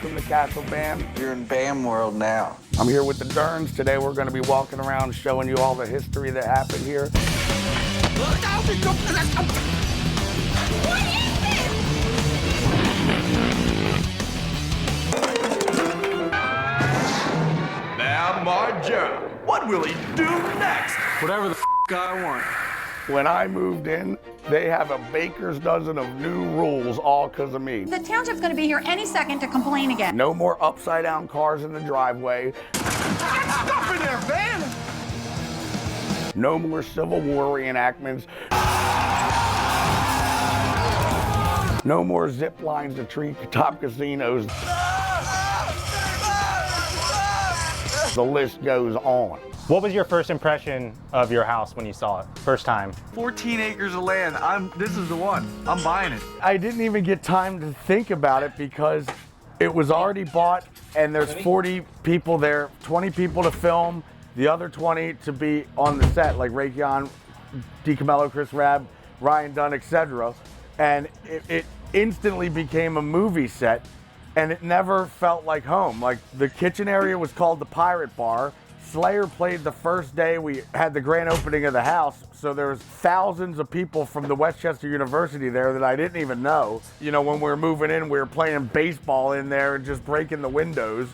Welcome to Castle Bam. You're in Bam world now. I'm here with the Derns. Today we're going to be walking around showing you all the history that happened here. Now, Marja, what will he do next? Whatever the I want. When I moved in, they have a baker's dozen of new rules, all because of me. The township's going to be here any second to complain again. No more upside down cars in the driveway. Get stuff in there, Van! No more Civil War reenactments. No more zip lines to treetop casinos. The list goes on. What was your first impression of your house when you saw it, first time? 14 acres of land. This is the one. I'm buying it. I didn't even get time to think about it because it was already bought and there's 40 people there, 20 people to film, the other 20 to be on the set, like Raytheon, DiCamillo, Chris Rabb, Ryan Dunn, etc. And it instantly became a movie set and it never felt like home. Like the kitchen area was called the Pirate Bar. Slayer played the first day we had the grand opening of the house, so there was thousands of people from the Westchester University there that I didn't even know. You know, when we were moving in, we were playing baseball in there and just breaking the windows.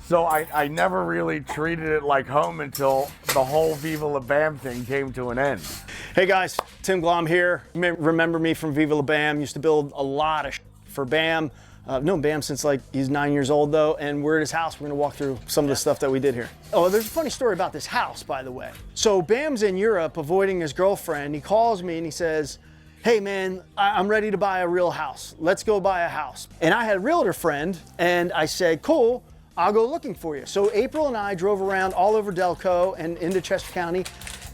So I never really treated it like home until the whole Viva La Bam thing came to an end. Hey guys, Tim Glom here. You may remember me from Viva La Bam. Used to build a lot of for Bam. I've known Bam since like he's 9 years old though, and we're at his house. We're gonna walk through some of the stuff that we did here. Oh, there's a funny story about this house, by the way. So Bam's in Europe avoiding his girlfriend. He calls me and he says, hey man, I'm ready to buy a real house. Let's go buy a house. And I had a realtor friend and I said, cool, I'll go looking for you. So April and I drove around all over Delco and into Chester County,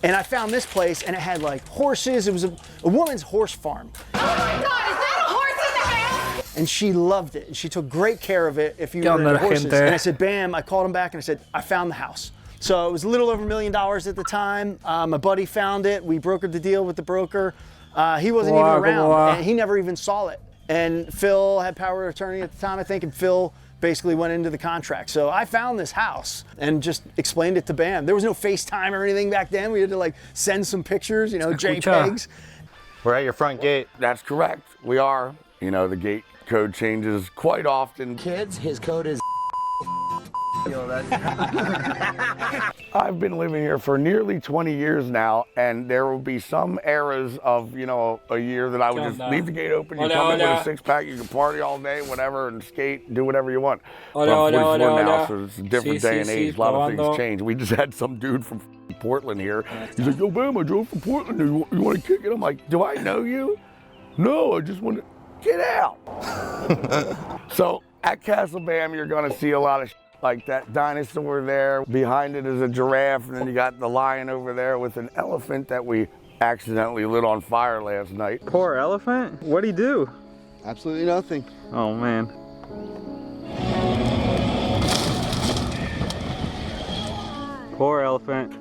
and I found this place, and it had like horses. It was a woman's horse farm. Oh my God, is that a horse in the house? And she loved it, and she took great care of it if you were into horses. And I said, bam, I called him back and I said, I found the house. So it was a little over $1 million at the time. My buddy found it. We brokered the deal with the broker. He wasn't even around, and he never even saw it. And Phil had power of attorney at the time, I think, and Phil basically went into the contract. So I found this house and just explained it to Bam. There was no FaceTime or anything back then. We had to like send some pictures, you know, JPEGs. We're at your front gate. That's correct. We are. You know, the gate code changes quite often. Kids, his code is I've been living here for nearly 20 years now, and there will be some eras of, you know, a year that I would just leave the gate open, you come in with a six-pack, you can party all day, whatever, and skate, do whatever you want. But I'm 44 now, so it's a different day and age. A lot of things change. We just had some dude from Portland here. He's like, yo, Bam, I drove from Portland. You want to kick it? I'm like, do I know you? No, I just want to get out. So at Castle Bam, you're going to see a lot of like that dinosaur there. Behind it is a giraffe, and then you got the lion over there with an elephant that we accidentally lit on fire last night. Poor elephant? What'd he do? absolutely nothing. Oh man. Poor elephant.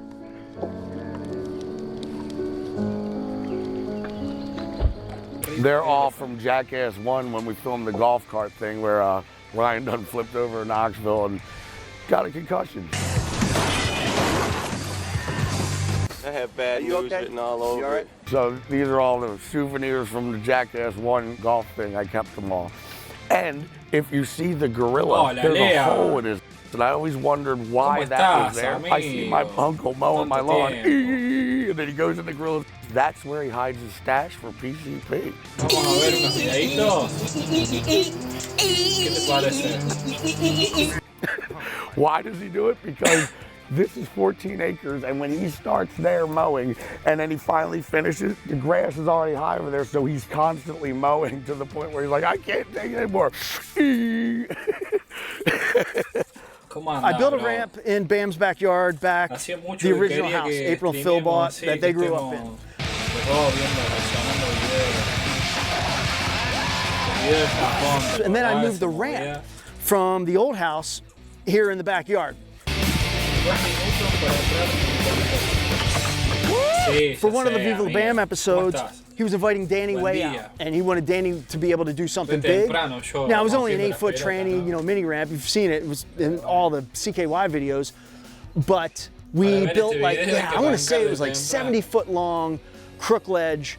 They're all from Jackass 1 when we filmed the golf cart thing where Ryan Dunn flipped over in Knoxville and got a concussion. I have bad news written all over it. So these are all the souvenirs from the Jackass 1 golf thing. I kept them all. And if you see the gorilla, there's a hole in his. And I always wondered why that was there. I see my uncle mowing my lawn, and then he goes in the gorilla. That's where he hides his stash for PCP. Why does he do it? Because this is 14 acres, and when he starts there mowing, and then he finally finishes, the grass is already high over there, so he's constantly mowing to the point where he's like, I can't take it anymore. I built a ramp in Bam's backyard back, the original house April and Phil bought that they grew up in. And then I moved the ramp from the old house here in the backyard. for one of the Viva La Bam ¿Cómo episodes, estás? he was inviting Danny Buen way día. out, and he wanted Danny to be able to do something big. temprano, yo Now, it was only an rompiendo 8-foot la pelota, tranny, ¿no? you know, mini ramp. You've seen it. It was in all the CKY videos. But we ver built este like, video yeah, que I want to arrancar say it was like desde 70-foot long crook ledge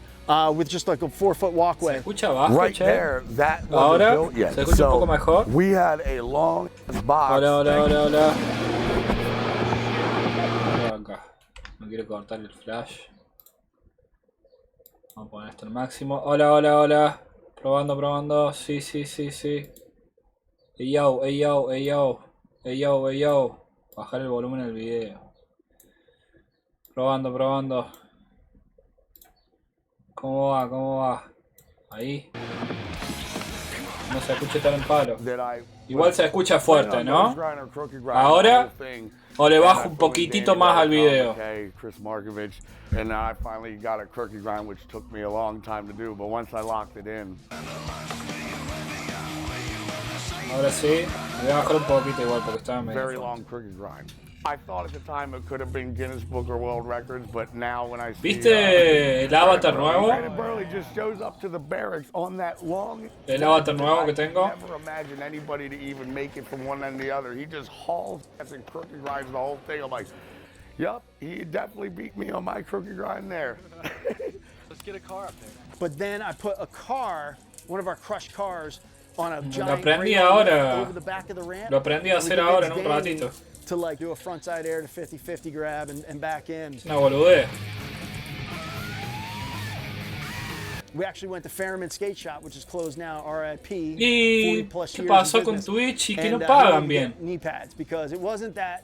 with just like a 4-foot walkway. ¿Se escucha abajo, Right che? there, that wasn't Ahora, built yet. ¿se escucha un poco mejor? We had a long box. Hola, hola, hola, hola. Acá. No quiero cortar el flash. Vamos a poner esto al máximo. Hola, hola, hola. Probando, probando. Sí, sí, sí, sí. Ey yo, ey yo, ey yo. Ey yo, ey yo. Bajar el volumen del video. Probando, probando. ¿Cómo va? ¿Cómo va? Ahí. No se escucha tan en palo. Igual se escucha fuerte, ¿no? Ahora, o le bajo un poquitito más al video. And I finally got a crooked grind, which took me a long time to do, but once I locked it in. Ahora sí, voy a bajar un poquito igual porque estaba medio. Very long crooked grind. I thought at the time it could have been Guinness Book or World Records, but now when I see ¿Viste el avatar nuevo? Brandon Burley just shows up to the barracks on that long. El avatar nuevo que tengo. I never imagine anybody to even make it from one end to the other. He just hauls ass and crooked grinds the whole thing. I'm like, yup, he definitely beat me on my crooked grind there. Let's get a car up there. But then I put a car, one of our crushed cars, on a Lo giant aprendí rail ahora. over the back of the ramp. Lo aprendí a And we hacer ahora en convinced un Danny ratito. to like do a frontside air to 50-50 grab and back in. Es una boludez. We actually went to Fairman Skate Shop, which is closed now, RIP. ¿Y 40 plus qué years pasó of con business. Twitch y que no And, he pagan had to bien? get knee pads because it wasn't that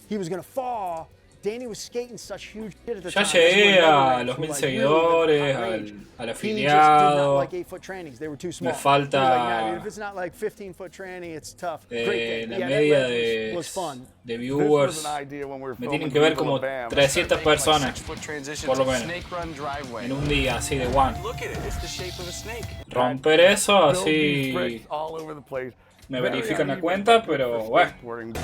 he was gonna fall. Danny was skating such huge shit at the Ya time. llegué a los 1000 Like, really seguidores, outrage. al He just did afiliado. not like 8-foot trannies. They were too small. Me falta- He was like, nah, dude, if it's not like 15-foot tranny, it's tough. Great day. La Yeah, that media red was fun. de This viewers was an idea when we were me filming tienen que ver Viva La como Bam. 300 personas, por lo menos, Snake run driveway. en un día así de one. Look at it. It's the shape of a snake. Romper eso Build these bricks así all over the place. me Very verifican la uneven cuenta, pero bueno, skateboarding.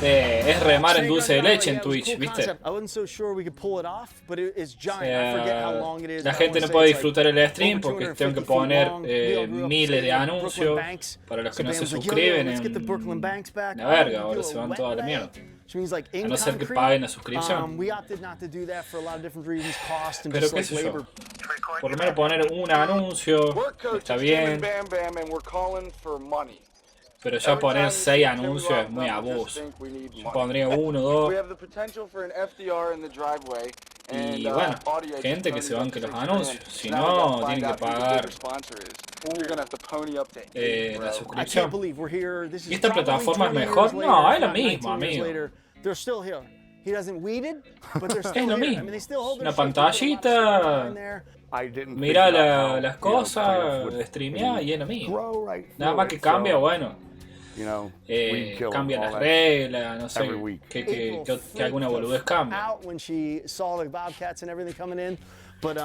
es remar en dulce de Snake run leche en driveway, yeah, it was a Twitch, cool ¿viste? concept. I wasn't so sure we could pull it off, but it's O giant. I forget how sea, long it is. la I gente wanna no say puede it's like disfrutar el stream over porque 250 tengo que feet poner long. We all grew up miles de skating on anuncios Brooklyn Banks. para los So que no Bam se was like, yo, suscriben let's get the Brooklyn en Banks back. la verga, Oh, ahora do se a van wet toda la lay. mierda. Which means like in A no ser que concrete, paguen la suscripción. we opted not to do that for a lot of different reasons, cost and Pero just qué like sé yo, labor. por lo menos poner un anuncio está bien, Bam Bam, and we're calling for money. pero ya poner 6 anuncios es muy abuso. Yo pondría 1, 2 We have the potential for an FDR in the driveway. y bueno, gente que se banque los anuncios. Si no, tienen que pagar la I suscripción. can't believe we're here. This is ¿Y esta probably plataforma es 20 mejor? years No, later, es lo if not mismo, 19 years amigo. later. They're still here. He hasn't weeded, but they're still Es lo here. I mismo. mean, they still hold their Una shit. They put a lot of stuff pantallita, behind there. I didn't mira think about how, las you know, cosas, players would streamear y es lo mismo. grow right Nada through más it, que cambia, so, bueno, you know, we'd kill cambian all las that. reglas, no sé, every week. que alguna boludez cambia. Out when she saw the Bobcats and everything coming in, but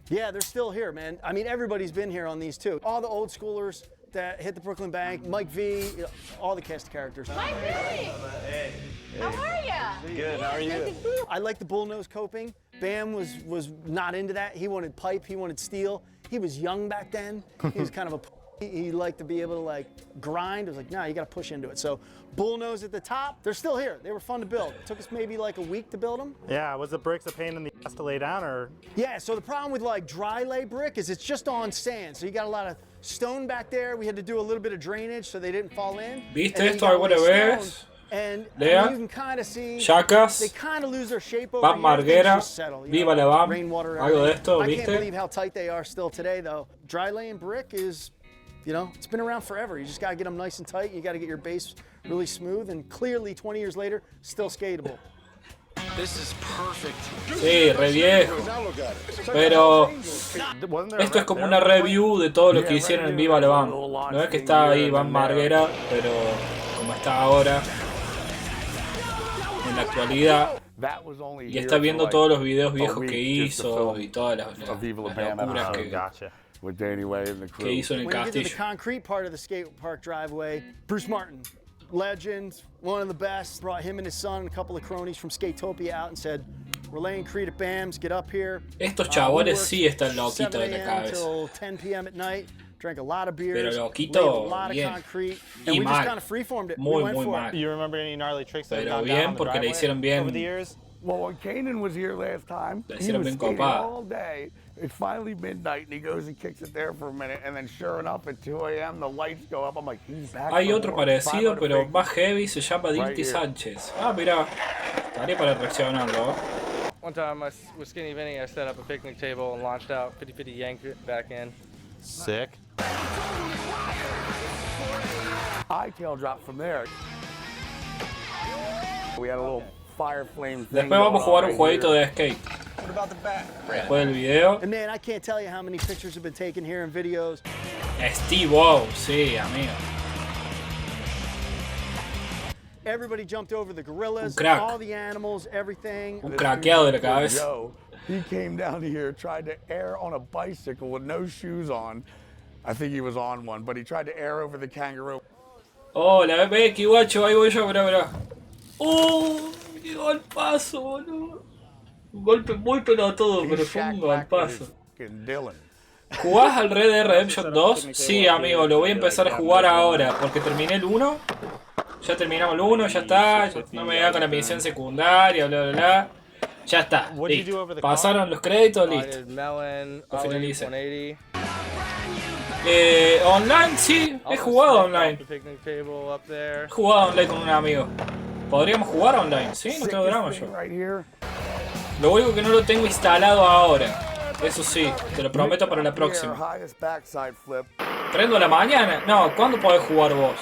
yeah, they're still here, man. I mean, everybody's been here on these too. All the old schoolers that hit the Brooklyn Bank, Mike V, you know, all the cast characters. Hi, Billy. Hey. How are you? Good, how are you? I like the bullnose coping. Bam was not into that. He wanted pipe, he wanted steel. He was young back then. He was kind of a he liked to be able to like grind. It was like, no, you got to push into it. So bullnose at the top, they're still here. They were fun to build. It took us maybe like a week to build them. Yeah, was the bricks a pain in the ass to lay down, or? Yeah, so the problem with like dry lay brick is it's just on sand. So you got a lot of stone back there. We had to do a little bit of drainage so they didn't fall in. ¿Viste And then you esto got alguna all these vez? stones, and Lea, you can kind of see Chacas, they kind of lose their shape over Bam here. Things Marguera, just settle, you Viva know, La Bam, rainwater, algo de everything. esto, I ¿viste? can't believe how tight they are still today, though. Dry laying brick is, you know, it's been around forever. You just got to get them nice and tight. You got to get your base really smooth, and clearly 20 years later, still skatable. This is perfect. Sí, re viejo. Pero esto es como una review de todo lo que hicieron en Viva La Bam. No es que está ahí Bam Marguera, pero como está ahora, en la actualidad, y está viendo todos los videos viejos que hizo y todas las locuras que hizo en el When you get to the castillo. concrete part of the skate park driveway, Bruce Martin, legend, one of the best, brought him and his son and a couple of cronies from Skatopia out and said, We're laying Creed at BAM's. Get up here. Estos chabones sí están loquitos de la cabeza. Till 10 p.m. at night. Drank a lot of beers. Pero loquito, a lot bien. of concrete. Y And we mal. just kind of freeformed it. Muy, we went muy for mal. it. You remember any gnarly tricks that Pero have gone bien, down the porque le driveway hicieron bien. over the years? Well, when Kanan was here last time, Le he hicieron was bien skating copada. all day. It's finally midnight, and he goes and kicks it there for a minute, and then sure enough, at 2 a.m., the lights go up. I'm like, he's back. Hay for otro more. parecido, Finally pero fake. más heavy, se llama Right Dirty here. Sánchez. Ah, mira, estaría para reaccionarlo. One time with Skinny Vinny, I set up a picnic table and launched out 50-50 yanked it back in. Sick. I tail drop from there. We had a little fire flame thing. Después vamos a jugar un going on jueguito right de skate. What about the back? Después del video. And man, I can't tell you how many pictures have been taken here and videos. Steve O, sí, amigo. Everybody jumped over the gorillas, Un crack. all the animals, everything. Un craqueado de la cabeza. Joe, he came down here, tried to air on a bicycle with no shoes on. I think he was on one, but he tried to air over the kangaroo. Oh, la Becky, guacho, ahí voy yo, mirá. Oh, llegó al paso, boludo. Un golpe muy pelotudo, pero fue un golpazo. Dylan. ¿Jugás al Red Dead Redemption 2? Sí, amigo, lo voy a empezar a jugar ahora, porque terminé el 1. Ya terminamos el 1, ya está. No me da con la misión secundaria, bla, bla, bla. Ya está, listo. Pasaron los créditos, listo. Lo finalicé. Online, sí, he jugado online. He jugado online con un amigo. Podríamos jugar online, sí, no tengo drama yo. Lo único que no lo tengo instalado ahora. Eso sí, te lo prometo para la próxima. ¿Prendo a la mañana? No, ¿cuándo podés jugar vos?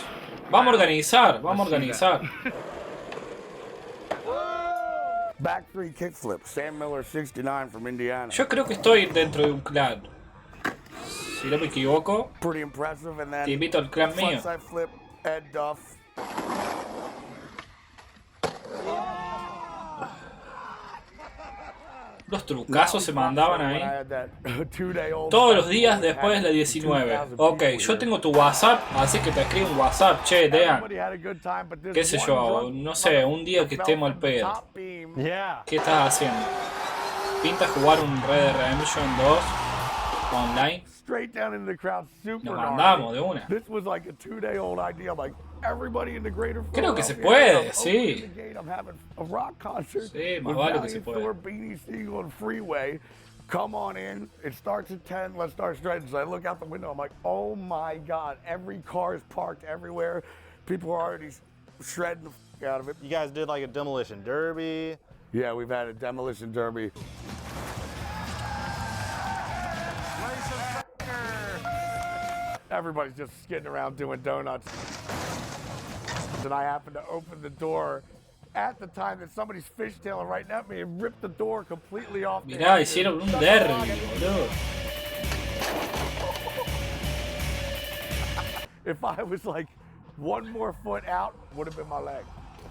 Vamos a organizar, vamos a organizar. Back 3 kickflip, Sam Miller 69 from Indiana. Yo creo que estoy dentro de un clan. Si no me equivoco, Pretty impressive, and then te invito al clan mío. frontside flip, Ed Duff. Los trucazos se mandaban ahí. Todos los días después de la 19. Ok, yo tengo tu WhatsApp, así que te escribo un WhatsApp. Che, Dean, qué sé yo, no sé, un día que estemos al pedo. ¿Qué estás haciendo? ¿Pinta jugar un Red Dead Redemption 2 online? Nos mandamos de una. Creo que se puede, sí. Sí, más vale que se puede. Come on in. It starts at 10. Let's start shredding. So I look out the window. I'm like, oh my God. Every car is parked everywhere. People are already shredding the f out of it. You guys did like a demolition derby. Yeah, we've had a demolition derby. Everybody's just skidding around doing donuts. And I happened to open the door at the time that somebody's fishtailing right at me and ripped the door completely off. Mirá, hicieron un derby, boludo. If I was like one more foot out, would have been my leg.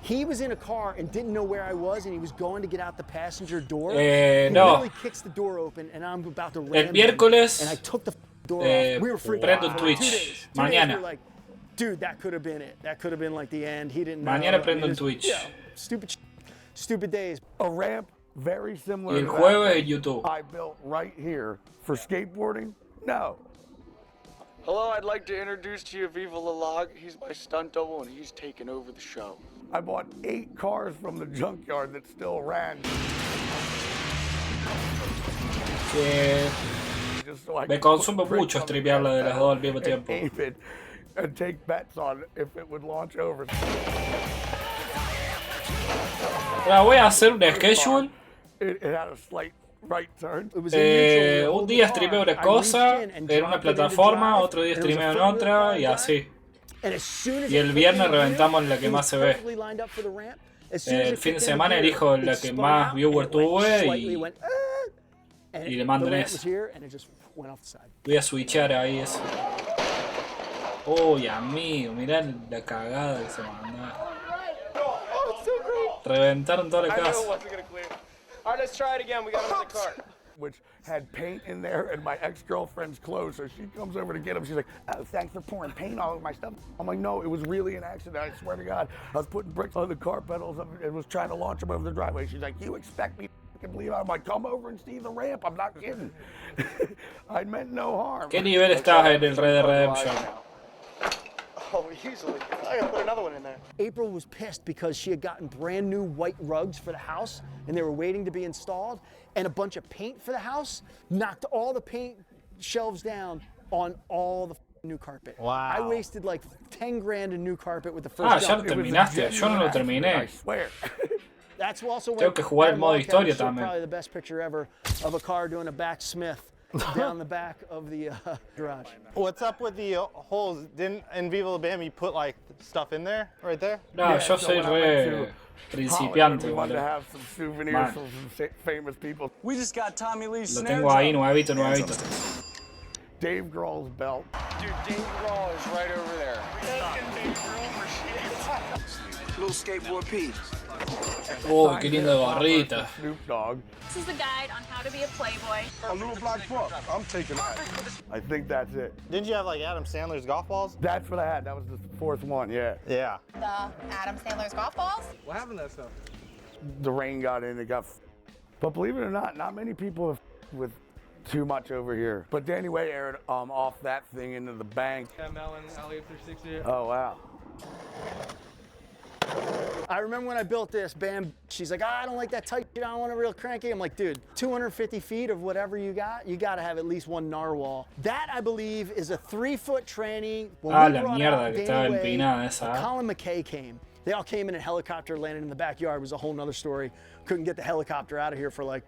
He was in a car and didn't know where I was, and he was going to get out the passenger door. He no. Literally kicks the door open, and I'm about to ram El miércoles him, and I took the door off. We were freaking prendo out. Twitch. 2 days. Mañana. We were like, dude, that could have been it. That could have been like the end. He didn't know. Mañana prendo en Twitch. Yeah, stupid days. A ramp very similar Y el to jueves that en YouTube. I built right here for skateboarding. No. Hello, I'd like to introduce to you Viva Log. He's my stunt double and he's taking over the show. I bought 8 cars from the junkyard that still ran. Que me consume mucho streamearla de las dos al mismo tiempo. And take bets on if it would launch over. Ahora voy a hacer un schedule. It had a slight right turn. Un día streameo una cosa en una plataforma, otro día streameo en otra y así. Y el viernes reventamos la que más se ve. El fin de semana elijo la que más viewer tuve y le mando en eso. Voy a switchar ahí eso. Uy, amigo, mirá la cagada que se mandaron. Reventaron toda la casa. Alright, let's try it again. We got him in the car. Which had paint in there and my ex-girlfriend's clothes, so she comes over to get them. She's like, oh, thanks for pouring paint all over my stuff. I'm like, no, it was really an accident. I swear to God. I was putting bricks on the car pedals and was trying to launch them over the driveway. She's like, you expect me to believe I'm like, come over and see the ramp. I'm not kidding. I meant no harm. ¿Qué nivel estás en el Red Dead Redemption? Oh, easily. I gotta put another one in there. April was pissed because she had gotten brand new white rugs for the house and they were waiting to be installed, and a bunch of paint for the house knocked all the paint shelves down on all the new carpet. Wow. I wasted like 10 grand in new carpet with the first Ya lo terminaste. Yo no lo terminé. I swear. That's also Tengo que jugar el modo historia también. Probably the best picture ever of a car doing a backsmith down the back of the garage. What's up with the holes? Didn't in Viva La Bam you put like stuff in there, right there? No, yo soy re principiante, We wanted to boludo. have some souvenirs from some famous people. We just got Tommy Lee's Lo snare tengo ahí, drum. nuevito. Dave Grohl's belt. Dude, Dave Grohl is right over there. Little skateboard piece. Oh, qué linda gorrita. Snoop Dogg. This is the guide on how to be a playboy. A little black book. I'm taking that. I think that's it. Didn't you have like Adam Sandler's golf balls? That's what I had. That was the fourth one, yeah. Yeah. The Adam Sandler's golf balls. What happened to that stuff? The rain got in, it got. But believe it or not many people have with too much over here. But Danny Way aired off that thing into the bank. Yeah, Melon, Alley 360. Oh, wow. I remember when I built this, Bam, she's like, I don't like that tight shit, I don't want a real cranky. I'm like, dude, 250 feet of whatever you gotta have at least one narwhal. That, I believe, is a 3-foot tranny. When Ah, we la brought mierda out que Danny estaba Way, empinada esa. Colin McKay came. They all came in a helicopter, landed in the backyard. It was a whole nother story. Couldn't get the helicopter out of here for like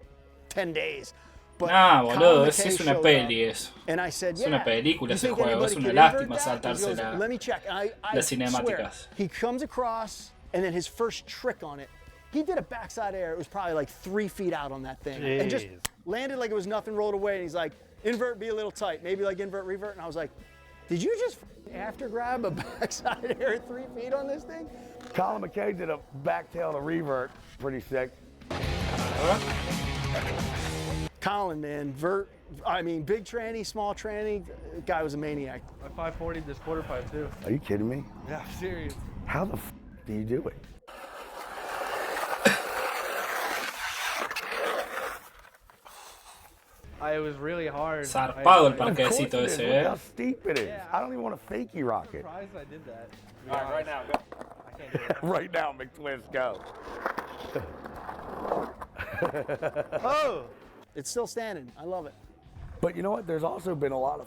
10 days. But Ah, Colin boludo, McKay es una showed peli up, eso. And I said, Es una película you ese think juego, es anybody una could lástima invert that? He saltarse goes, Let me check. I las swear. cinemáticas. He comes across, and then his first trick on it, he did a backside air. It was probably like 3 feet out on that thing. And just Jeez. landed like it was nothing, rolled away. And he's like, invert, be a little tight. Maybe like invert, revert. And I was like, did you just after grab a backside air at 3 feet on this thing? Colin McKay did a backtail to revert. Pretty sick. Colin, man, big tranny, small tranny, guy was a maniac. My 540 this quarter pipe too. Are you kidding me? Yeah, I'm serious. How the do you do it? It was really hard. Zarpado el Of course parquecito it is. ese, Look how eh. steep it is. I don't even want to fakey rock it. I'm surprised I did that. All right, right now, go. I can't do it. Right now, McTwist, go. Oh, it's still standing. I love it. But you know what? There's also been a lot of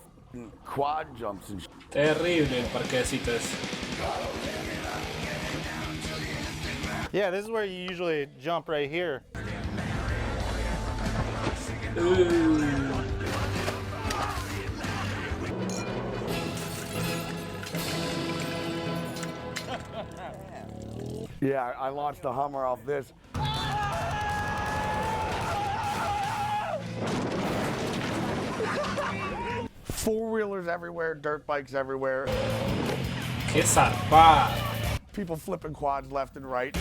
quad jumps and Terrible el parquecito ese. Yeah, this is where you usually jump right here. Yeah, I launched a Hummer off this. Four-wheelers everywhere, dirt bikes everywhere. Qué zarpado. People flipping quads left and right.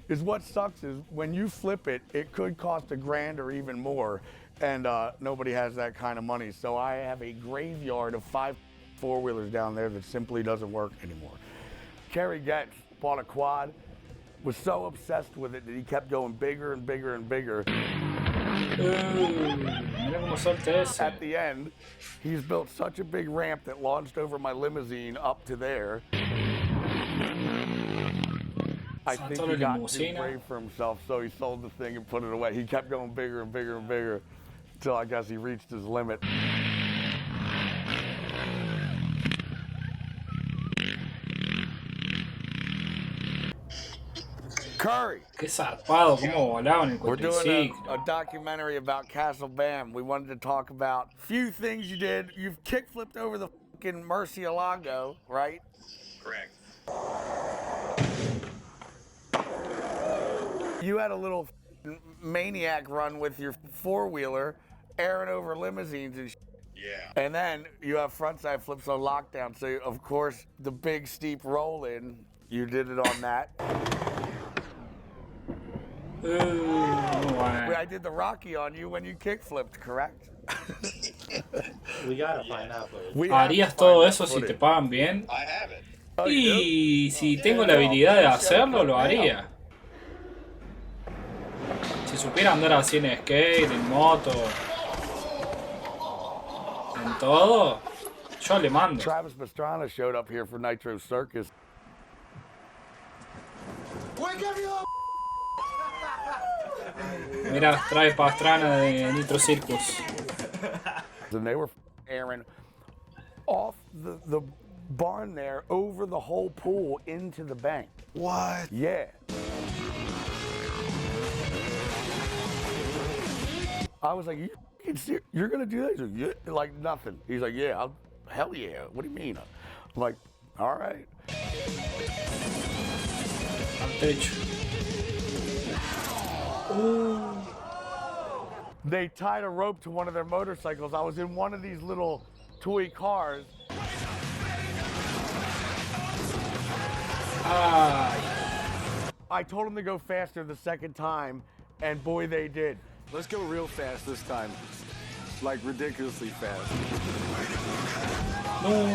Is what sucks is when you flip it, it could cost $1,000 or even more, and nobody has that kind of money. So I have a graveyard of 5 four-wheelers down there that simply doesn't work anymore. Kerry Getz bought a quad, was so obsessed with it that he kept going bigger and bigger and bigger. Mira cómo solta ese. At the end, he's built such a big ramp that launched over my limousine up to there. I think he got too brave for himself, so he sold the thing and put it away. He kept going bigger and bigger and bigger until I guess he reached his limit. Curry. Qué zarpado, cómo volaban el We're doing cuatriciclo. a documentary about Castle Bam. We wanted to talk about a few things you did. You've kick-flipped over the fucking Murcielago, right? Correct. You had a little maniac run with your four-wheeler, airing over limousines and Yeah. And then you have frontside flips on lockdown. So, of course, the big steep roll-in, you did it on that. I did the Rocky on you when you kick-flipped, correct? We gotta find out. ¿Harías todo eso si te pagan bien? I have it. Y si tengo la habilidad de hacerlo, lo haría. supiera andar así en skate, en moto, en todo, yo le mando. Travis Pastrana showed up here for Nitro Circus. Mira, trae Pastrana de Nitro Circus. And they were airing off the barn there over the whole pool into the bank. What? Yeah. I was like, you're gonna do that? He's like, yeah, like nothing. He's like, yeah, hell yeah. What do you mean? I'm like, all right. Ooh. They tied a rope to one of their motorcycles. I was in one of these little toy cars. I told them to go faster the second time, and boy, they did. Let's go real fast this time. Like ridiculously fast. No.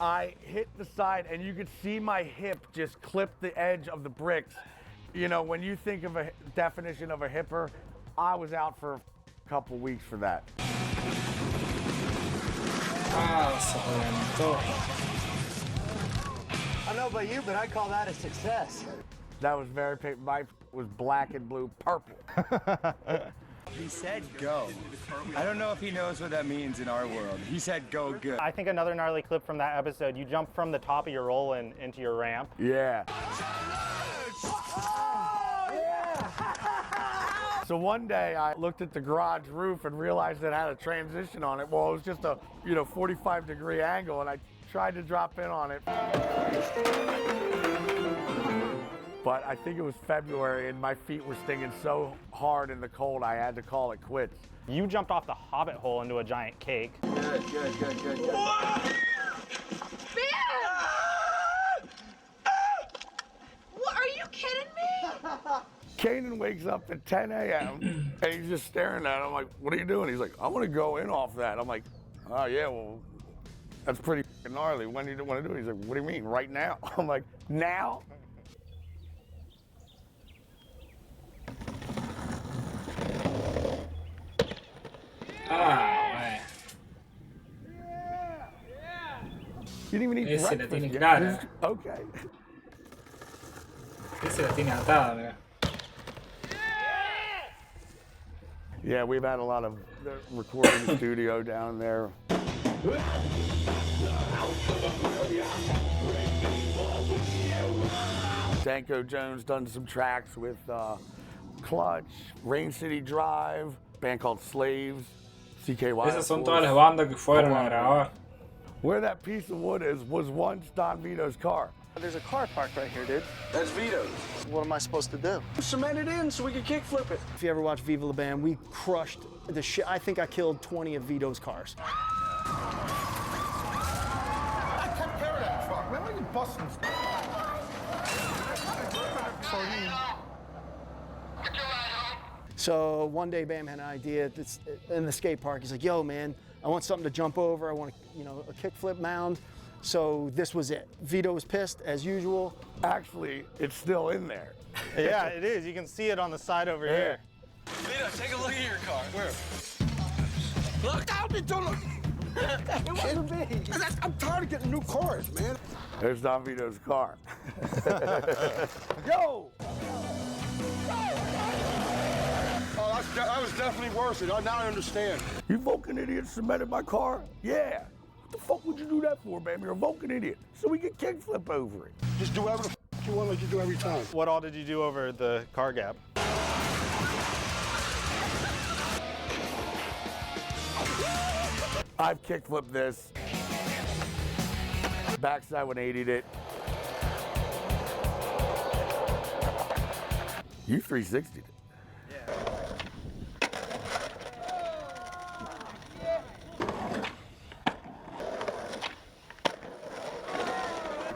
I hit the side, and you could see my hip just clip the edge of the bricks. You know, when you think of a definition of a hipper, I was out for a couple weeks for that. I don't know about you, but I call that a success. That was very mine was black and blue, purple. He said go. I don't know if he knows what that means in our world. He said go good. I think another gnarly clip from that episode, you jump from the top of your roll into your ramp. Yeah. So one day I looked at the garage roof and realized it had a transition on it. Well, it was just a 45-degree angle, and I tried to drop in on it. But I think it was February, and my feet were stinging so hard in the cold, I had to call it quits. You jumped off the Hobbit hole into a giant cake. Good. What, are you kidding me? Kanan wakes up at 10 a.m. and he's just staring at it. I'm like, what are you doing? He's like, I want to go in off that. I'm like, oh yeah, well, that's pretty gnarly. When do you want to do it? He's like, what do you mean, right now? I'm like, now? You didn't even eat Ese la breakfast tiene yet. clara. Okay. Ese la tiene atada, mira. Yeah, we've had a lot of recording studio down there. Danko Jones done some tracks with Clutch, Rain City Drive, band called Slaves, CKY. Esas son todas las bandas que fueron a grabar. Where that piece of wood is was once Don Vito's car. There's a car parked right here, dude. That's Vito's. What am I supposed to do? Cement it in so we can kickflip it. If you ever watch Viva La Bam, we crushed the shit. I think I killed 20 of Vito's cars. I took care of that truck. Man, why are you busting So one day Bam had an idea in the skate park. He's like, yo, man, I want something to jump over. I want a kickflip mound. So this was it. Vito was pissed, as usual. Actually, it's still in there. Yeah, it is. You can see it on the side over here. Vito, take a look at your car. Where? Look, don't look. It wasn't me. I'm tired of getting new cars, man. There's Don Vito's car. Yo! Oh, that was definitely worth it. Now I understand. You Vulcan idiot cemented my car? Yeah. What the fuck would you do that for, man? You're a Vulcan idiot. So we can kickflip over it. Just do whatever the you want like you do every time. What all did you do over the car gap? I've kickflipped this. Backside 180'd it. You 360'd it.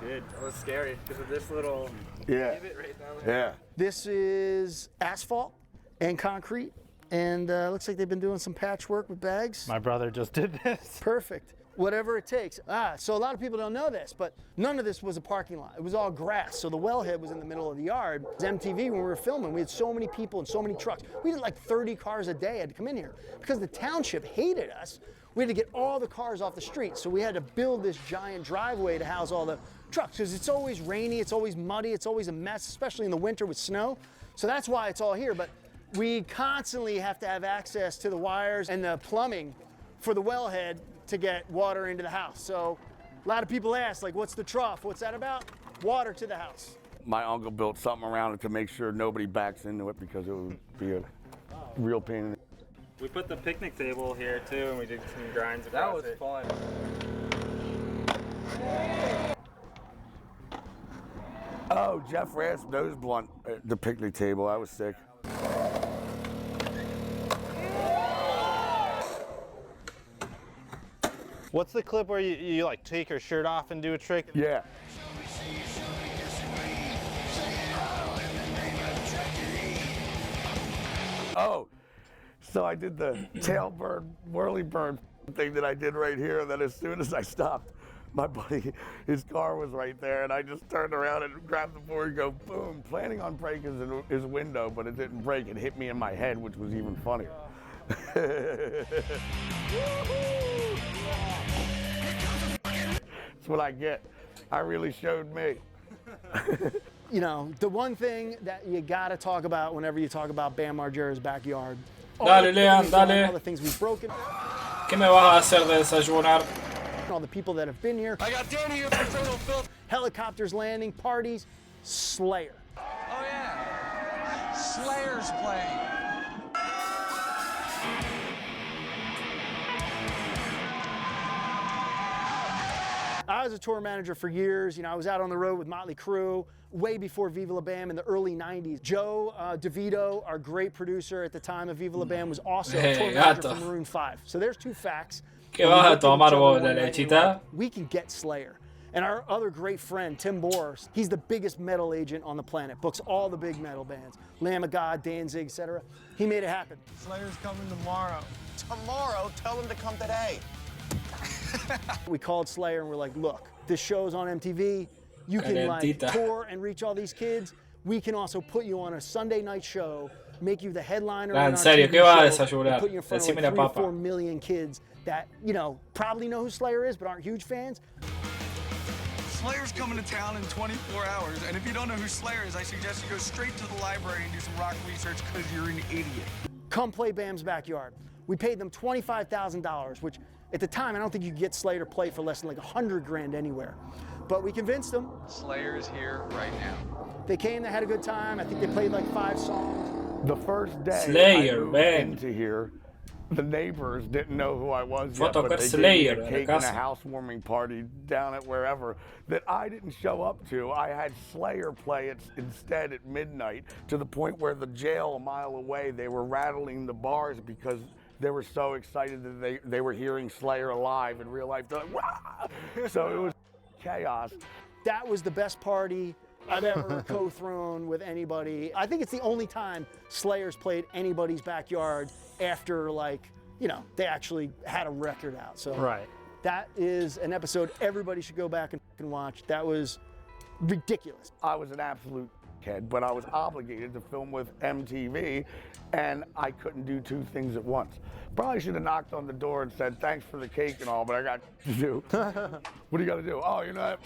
Dude, that was scary because of this little divot right down there. Yeah. This is asphalt and concrete, and looks like they've been doing some patchwork with bags. My brother just did this. Perfect. whatever it takes. So a lot of people don't know this, but none of this was a parking lot. It was all grass. So the wellhead was in the middle of the yard. It was MTV when we were filming. We had so many people and so many trucks. We had like 30 cars a day had to come in here because the township hated us. We had to get all the cars off the street. So we had to build this giant driveway to house all the trucks because it's always rainy, it's always muddy, it's always a mess, especially in the winter with snow. So that's why it's all here. But we constantly have to have access to the wires and the plumbing for the wellhead to get water into the house. So a lot of people ask, like, what's the trough? What's that about? Water to the house. My uncle built something around it to make sure nobody backs into it because it would be a real pain in the... We put the picnic table here too, and we did some grinds across it. That was fun. Oh, Jeff rasped nose blunt at the picnic table. I was sick. What's the clip where you like take your shirt off and do a trick? Yeah. Oh, so I did the tailbird, whirly bird thing that I did right here, and then as soon as I stopped, my buddy, his car was right there, and I just turned around and grabbed the board and go, boom, planning on breaking his window, but it didn't break. It hit me in my head, which was even funnier. That's what I get. I really showed me. You know, the one thing that you gotta talk about whenever you talk about Bam Margera's backyard. Dale, Leon, dale. All the things we've broken. ¿Qué me vas a hacer de desayunar? All the people that have been here. I got Danny here for Total Filth. Helicopters landing, parties, Slayer. Oh yeah, Slayer's playing. I was a tour manager for years. You know, I was out on the road with Motley Crue way before Viva La Bam in the early 90s. Joe DeVito, our great producer at the time of Viva La Bam, was also a tour manager for Maroon 5. So there's two facts. ¿Qué vas a tomar vos, la lechita? We can get Slayer. And our other great friend, Tim Boers, he's the biggest metal agent on the planet, books all the big metal bands, Lamb of God, Danzig, etc. He made it happen. Slayer's coming tomorrow. Tomorrow? Tell him to come today. We called Slayer and we're like, look, this show's on MTV. You can like tour and reach all these kids. We can also put you on a Sunday night show, make you the headliner. En serio, ¿qué vas a desayunar? Put you in front of like 3 or 4 million kids that, you know, probably know who Slayer is, but aren't huge fans. Slayer's coming to town in 24 hours, and if you don't know who Slayer is, I suggest you go straight to the library and do some rock research because you're an idiot. Come play Bam's backyard. We paid them $25,000, which at the time, I don't think you could get Slayer to play for less than like $100 grand anywhere. But we convinced them. Slayer's here right now. They came, they had a good time. I think they played like 5 songs. The first day Slayer, I moved into here, the neighbors didn't know who I was yet, but they gave me a cake and a housewarming party down at wherever that I didn't show up to. I had Slayer play it instead at midnight, to the point where the jail a mile away, they were rattling the bars because they were so excited that they were hearing Slayer alive in real life. They're like, wah! So it was chaos. That was the best party I've ever co-thrown with anybody. I think it's the only time Slayer's played anybody's backyard after, like, you know, they actually had a record out. So right. That is an episode everybody should go back and watch. That was ridiculous. I was an absolute kid, but I was obligated to film with MTV, and I couldn't do 2 things at once. Probably should have knocked on the door and said, thanks for the cake and all, but I got to do. What do you got to do? Oh, you know that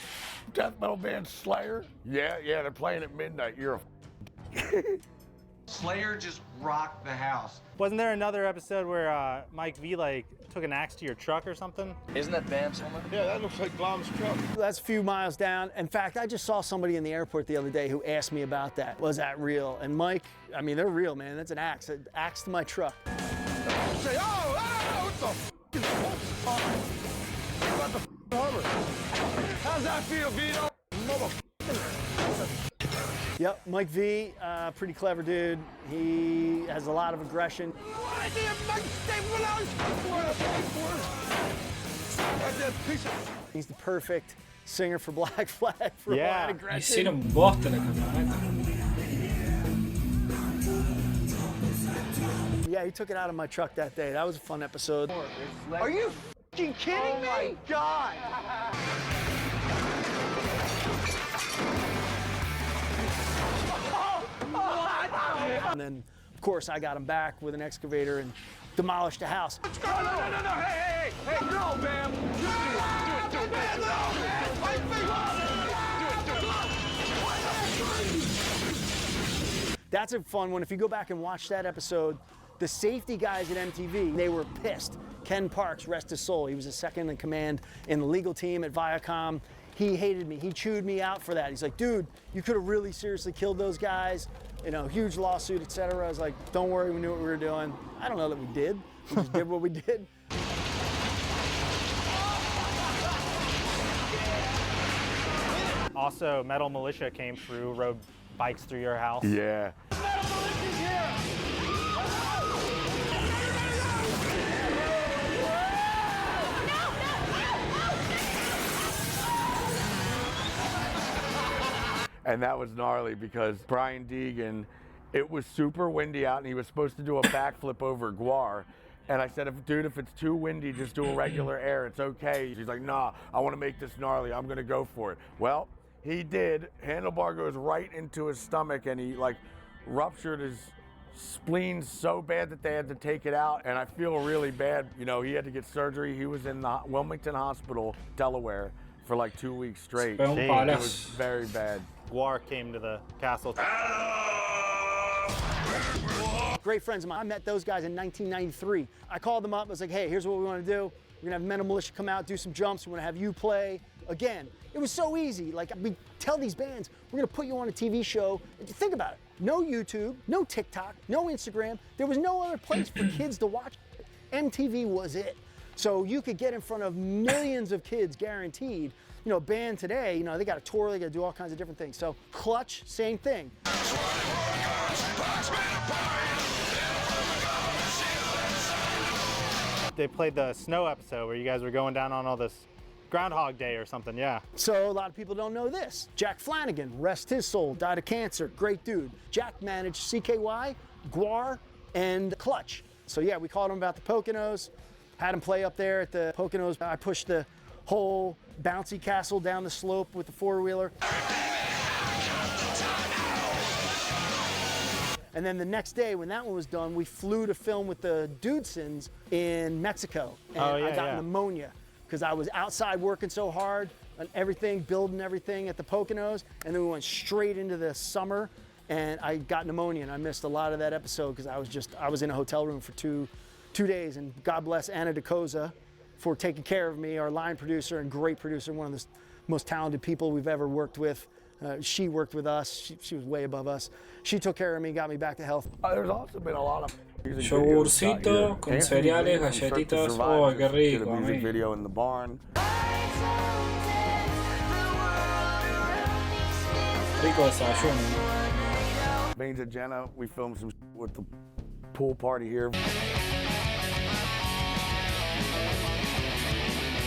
death metal band Slayer? Yeah, they're playing at midnight. You're a Slayer just rocked the house. Wasn't there another episode where Mike V like took an axe to your truck or something? Isn't that Bam's helmet? Yeah, that looks like Glom's truck. That's a few miles down. In fact, I just saw somebody in the airport the other day who asked me about that. Was that real? And Mike, I mean, they're real, man. That's an axe. An axe to my truck. Say, what the what the Hummer? How's that feel, Vito? Yep, Mike V, pretty clever dude. He has a lot of aggression. He's the perfect singer for Black Flag for a lot of aggression. Hicieron bosta la camioneta. Yeah, he took it out of my truck that day. That was a fun episode. Are you kidding me? Oh my God! And then, of course, I got him back with an excavator and demolished the house. No, hey, no, Bam! Do it, man, no, man! That's a fun one. If you go back and watch that episode, the safety guys at MTV, they were pissed. Ken Parks, rest his soul, he was a second in command in the legal team at Viacom. He hated me, he chewed me out for that. He's like, dude, you could have really seriously killed those guys. You know, huge lawsuit, etc. I was like, don't worry, we knew what we were doing. I don't know that we did, we just did what we did. Also, Metal Militia came through, rode bikes through your house. Yeah. And that was gnarly because Brian Deegan, it was super windy out and he was supposed to do a backflip over Guar. And I said, dude, if it's too windy, just do a regular air, it's okay. He's like, nah, I want to make this gnarly, I'm gonna go for it. Well, he did. Handlebar goes right into his stomach and he like ruptured his spleen so bad that they had to take it out. And I feel really bad. You know, he had to get surgery. He was in the Wilmington Hospital, Delaware, for like 2 weeks straight. It was very bad. Guar came to the castle. Great friends of mine. I met those guys in 1993. I called them up. I was like, hey, here's what we want to do. We're going to have Metal Militia come out, do some jumps. We want to have you play. Again, it was so easy. Like, we tell these bands, we're going to put you on a TV show. Think about it. No YouTube, no TikTok, no Instagram. There was no other place for kids to watch. MTV was it. So you could get in front of millions of kids, guaranteed. You know, band today, you know, they got to tour, they got to do all kinds of different things. So Clutch, same thing. They played the snow episode where you guys were going down on all this Groundhog Day or something, yeah. So a lot of people don't know this. Jack Flanagan, rest his soul, died of cancer, great dude. Jack managed CKY, Guar, and Clutch. So yeah, we called him about the Poconos, had him play up there at the Poconos. I pushed the whole bouncy castle down the slope with the four-wheeler. And then the next day, when that one was done, we flew to film with the Dudesons in Mexico. And I got pneumonia because I was outside working so hard on everything, building everything at the Poconos. And then we went straight into the summer and I got pneumonia and I missed a lot of that episode because I was in a hotel room for two days. And God bless Anna DeCosa for taking care of me, our line producer and great producer, one of the most talented people we've ever worked with. She worked with us, she was way above us. She took care of me, got me back to health. There's also been a lot of yogurcito con cereales, galletitas. Oh, qué rico. Did a music video in the barn. Rico desayuno. Baines and Jenna, we filmed some with the pool party here.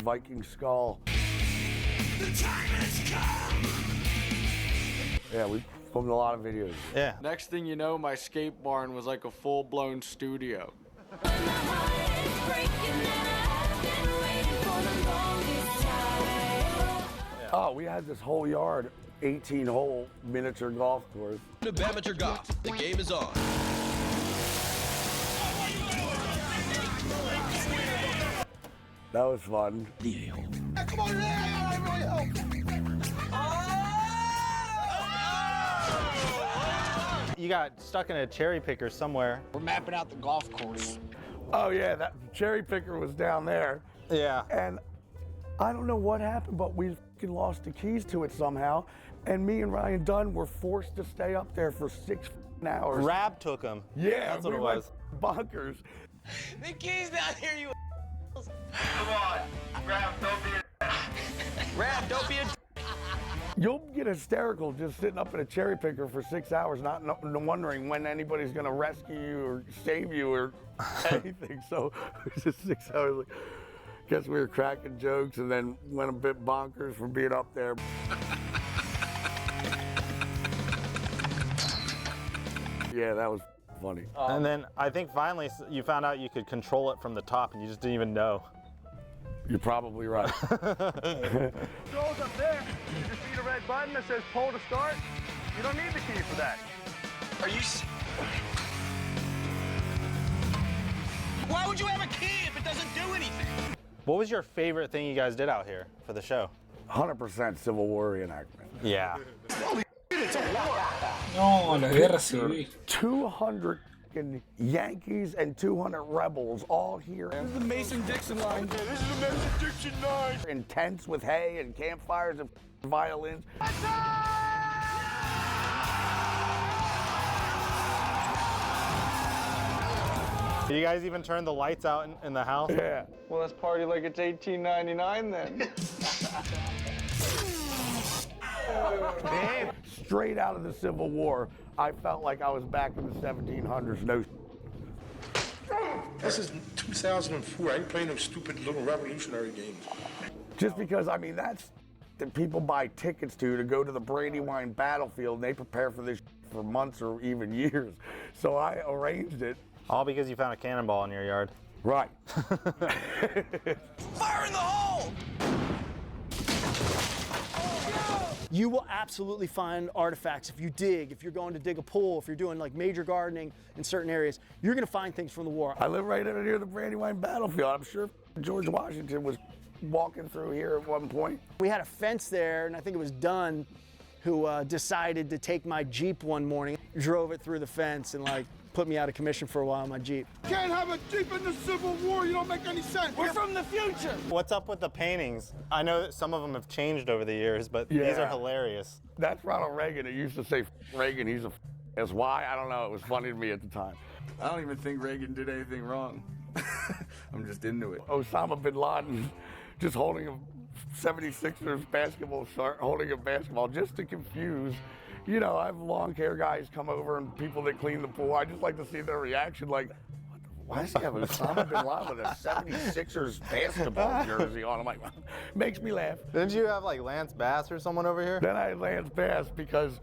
Viking Skull. The time has come. Yeah, we filmed a lot of videos. Yeah. Next thing you know, my skate barn was like a full-blown studio. Oh, we had this whole yard, 18-hole miniature golf course. Amateur golf, the game is on. That was fun. Come on, You got stuck in a cherry picker somewhere. We're mapping out the golf course. Oh yeah, that cherry picker was down there. Yeah. And I don't know what happened, but we lost the keys to it somehow. And me and Ryan Dunn were forced to stay up there for 6 hours. Rab took them. Yeah, that's what it was. Bonkers. The keys down here, you. Come on, Rab, don't be a. Rab, don't be a. You'll get hysterical just sitting up in a cherry picker for 6 hours, not wondering when anybody's gonna rescue you or save you or anything. So it was just 6 hours. Like, guess we were cracking jokes and then went a bit bonkers for being up there. Yeah, that was funny. And then I think finally you found out you could control it from the top and you just didn't even know. You're probably right. Goes up there. You just need a red button that says pull to start. You don't need the key for that. Are you? Why would you have a key if it doesn't do anything? What was your favorite thing you guys did out here for the show? 100% Civil War reenactment. Yeah. Holy shit, it's a war. No, la guerra civil. 200 Yankees and 200 rebels all here. This is the Mason-Dixon line. Yeah, this is the Mason-Dixon line. In tents with hay and campfires and violins. You guys even turned the lights out in the house? Yeah. Well, let's party like it's 1899 then. Straight out of the Civil War, I felt like I was back in the 1700s. No. This is 2004. I ain't playing them stupid little revolutionary games. Just because, I mean, that's that people buy tickets to go to the Brandywine battlefield, and they prepare for this for months or even years. So I arranged it. All because you found a cannonball in your yard. Right. Fire in the hole! You will absolutely find artifacts if you dig, if you're going to dig a pool, if you're doing like major gardening in certain areas, you're gonna find things from the war. I live right near the Brandywine battlefield. I'm sure George Washington was walking through here at one point. We had a fence there, and I think it was Dunn who decided to take my Jeep one morning, drove it through the fence and like put me out of commission for a while in my Jeep. Can't have a Jeep in the Civil War. You don't make any sense. We're from the future. What's up with the paintings? I know that some of them have changed over the years, but these are hilarious. That's Ronald Reagan. It used to say Reagan. He's a that's why. I don't know. It was funny to me at the time. I don't even think Reagan did anything wrong. I'm just into it. Osama bin Laden just holding a 76ers basketball shirt, holding a basketball just to confuse. You know, I have long hair guys come over and people that clean the pool. I just like to see their reaction like, why does he have Osama bin Laden with a 76ers basketball jersey on? I'm like, makes me laugh. Didn't you have like Lance Bass or someone over here? Then I had Lance Bass because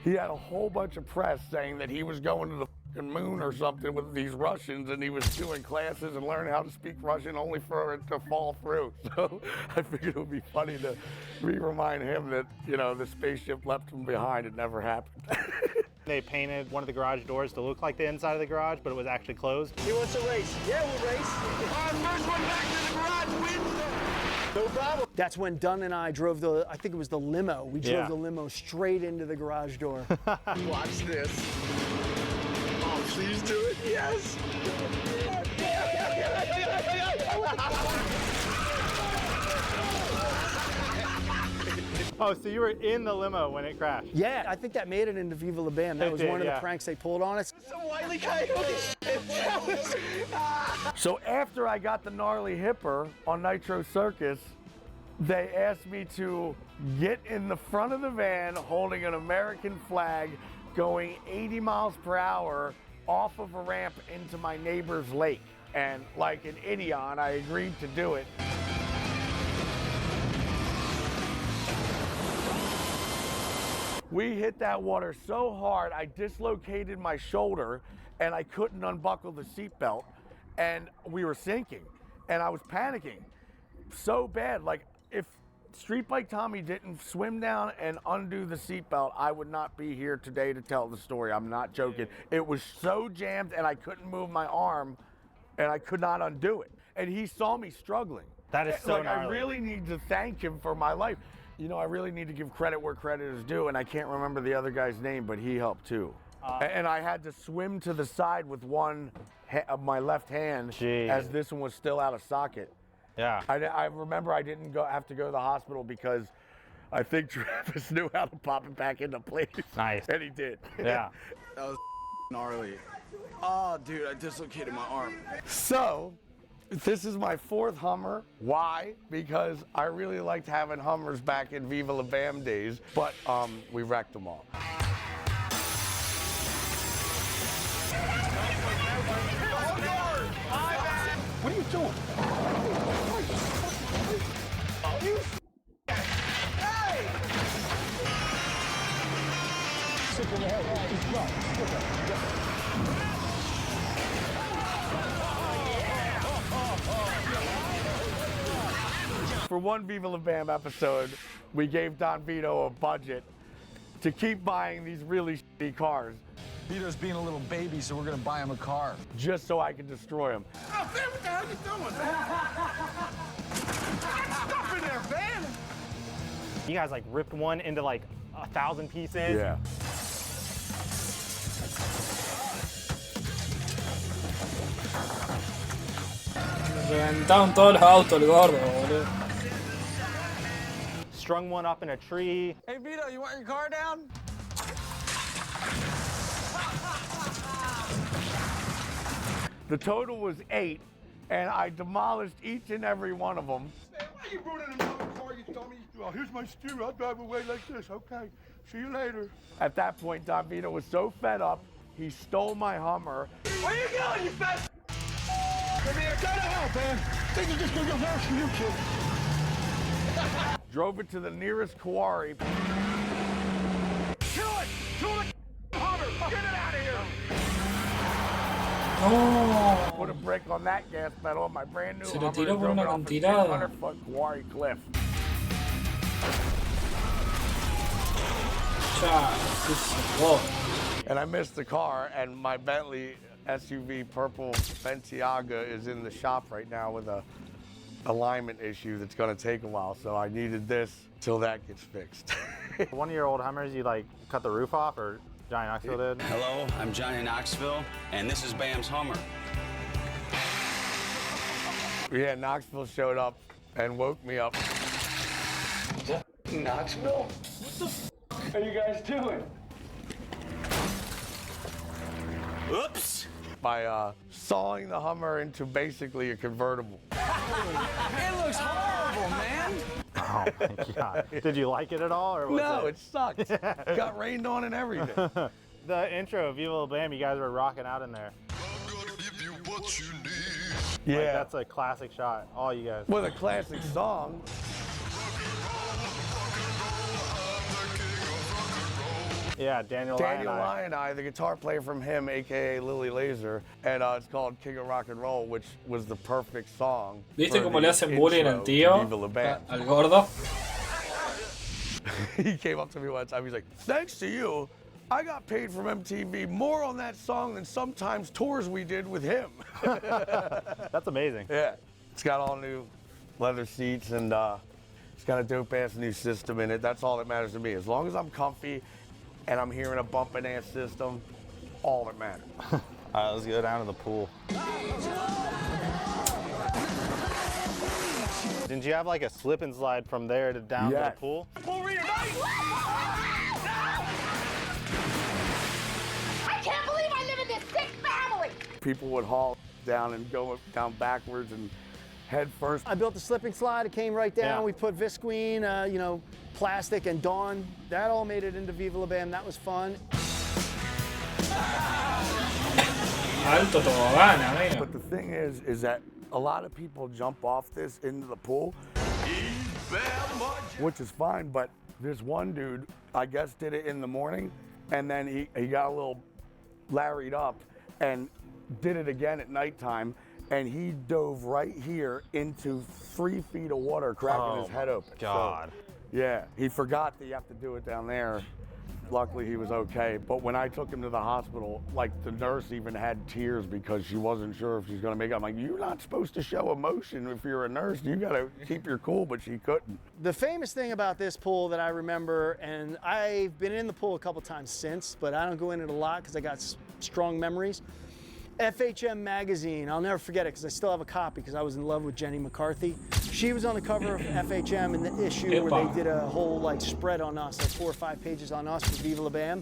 he had a whole bunch of press saying that he was going to the moon or something with these Russians, and he was doing classes and learning how to speak Russian only for it to fall through. So I figured it would be funny to remind him that, you know, the spaceship left him behind. It never happened. They painted one of the garage doors to look like the inside of the garage, but it was actually closed. He wants to race. Yeah, we'll race. First one back to the garage wins. No problem. That's when Dunn and I drove I think it was the limo. We drove the limo straight into the garage door. Watch this. Oh, please do it. Yes. Oh, so you were in the limo when it crashed? Yeah, I think that made it into Viva La Bam. That was one of the pranks they pulled on us. Some Wile E. Coyote shit. So after I got the gnarly hipper on Nitro Circus, they asked me to get in the front of the van holding an American flag going 80 miles per hour off of a ramp into my neighbor's lake. And like an idiot, I agreed to do it. We hit that water so hard, I dislocated my shoulder and I couldn't unbuckle the seatbelt, and we were sinking, and I was panicking so bad. Like, if Street Bike Tommy didn't swim down and undo the seatbelt, I would not be here today to tell the story. I'm not joking. It was so jammed and I couldn't move my arm and I could not undo it. And he saw me struggling. That is so gnarly. I really need to thank him for my life. You know, I really need to give credit where credit is due, and I can't remember the other guy's name, but he helped too. And I had to swim to the side with one of my left hand as this one was still out of socket. Yeah. I remember I didn't have to go to the hospital because I think Travis knew how to pop it back into place. Nice. And he did. Yeah. That was gnarly. Oh, dude, I dislocated my arm. So, this is my fourth Hummer. Why? Because I really liked having Hummers back in Viva La Bam days, but we wrecked them all. What are you doing? You hey! Sit in the head. He's drunk. For one Viva La Bam episode, we gave Don Vito a budget to keep buying these really shitty cars. Vito's being a little baby, so we're gonna buy him a car. Just so I can destroy him. Oh, man, what the hell are you doing, man? Get stuff in there, man! You guys like ripped one into like 1,000 pieces. Yeah. Reventaron todos los autos, el gordo, boludo. Strung one up in a tree. Hey, Vito, you want your car down? The total was 8, and I demolished each and every one of them. Man, why you running another car? You told me, well, here's my steer. I'll drive away like this. Okay, see you later. At that point, Don Vito was so fed up, he stole my Hummer. Where you going, you fat? Come here, go to hell, man. Things are just gonna get worse for you, kid. Drove it to the nearest quarry. Kill it! Kill the Hummer! Get it out of here! No. Put a brick on that gas pedal on my brand new Se lo Hummer tiró and por drove un it off a acantilado. 600-foot quarry cliff. And I missed the car, and my Bentley SUV purple Balenciaga is in the shop right now with a alignment issue that's going to take a while, so I needed this till that gets fixed. One of your old Hummers, you like cut the roof off, or Johnny Knoxville did? Hello, I'm Johnny Knoxville, and this is Bam's Hummer. Yeah, Knoxville showed up and woke me up. Knoxville? What the f are you guys doing? Oops! By sawing the Hummer into basically a convertible. It looks horrible, man. Oh my God. Did you like it at all, or was No, it sucked. Got rained on and everything. The intro of Viva La Bam, you guys were rocking out in there. Yeah. Like, that's a classic shot, all you guys. With a classic song. Yeah, Daniel Lyon, the guitar player from him, aka Lily Laser, and it's called King of Rock and Roll, which was the perfect song. ¿Viste cómo le hacen bullying al tío? Al gordo. He came up to me one time, he's like, thanks to you, I got paid from MTV more on that song than sometimes tours we did with him. That's amazing. Yeah. It's got all new leather seats, and it's got a dope-ass new system in it. That's all that matters to me. As long as I'm comfy and I'm hearing a bumping-ass system, all that matters. All right, let's go down to the pool. Didn't you have like a slip and slide from there to down to the pool? I can't believe I live in this sick family! People would haul down and go down backwards and head first. I built a slip and slide. It came right down. Yeah. We put visqueen, you know, plastic and Dawn. That all made it into Viva La Bam. That was fun. Alto tobogán, amigo. But the thing is that a lot of people jump off this into the pool, which is fine, but this one dude, I guess, did it in the morning, and then he got a little larried up and did it again at nighttime, and he dove right here into 3 feet of water, cracking his head open. God. So, yeah, he forgot that you have to do it down there. Luckily, he was okay. But when I took him to the hospital, like, the nurse even had tears because she wasn't sure if she's gonna make it. I'm like, you're not supposed to show emotion if you're a nurse. You gotta keep your cool, but she couldn't. The famous thing about this pool that I remember, and I've been in the pool a couple times since, but I don't go in it a lot because I got strong memories. FHM magazine, I'll never forget it because I still have a copy because I was in love with Jenny McCarthy. She was on the cover of FHM in the issue where they did a whole like spread on us, like 4 or 5 pages on us for Viva La Bam.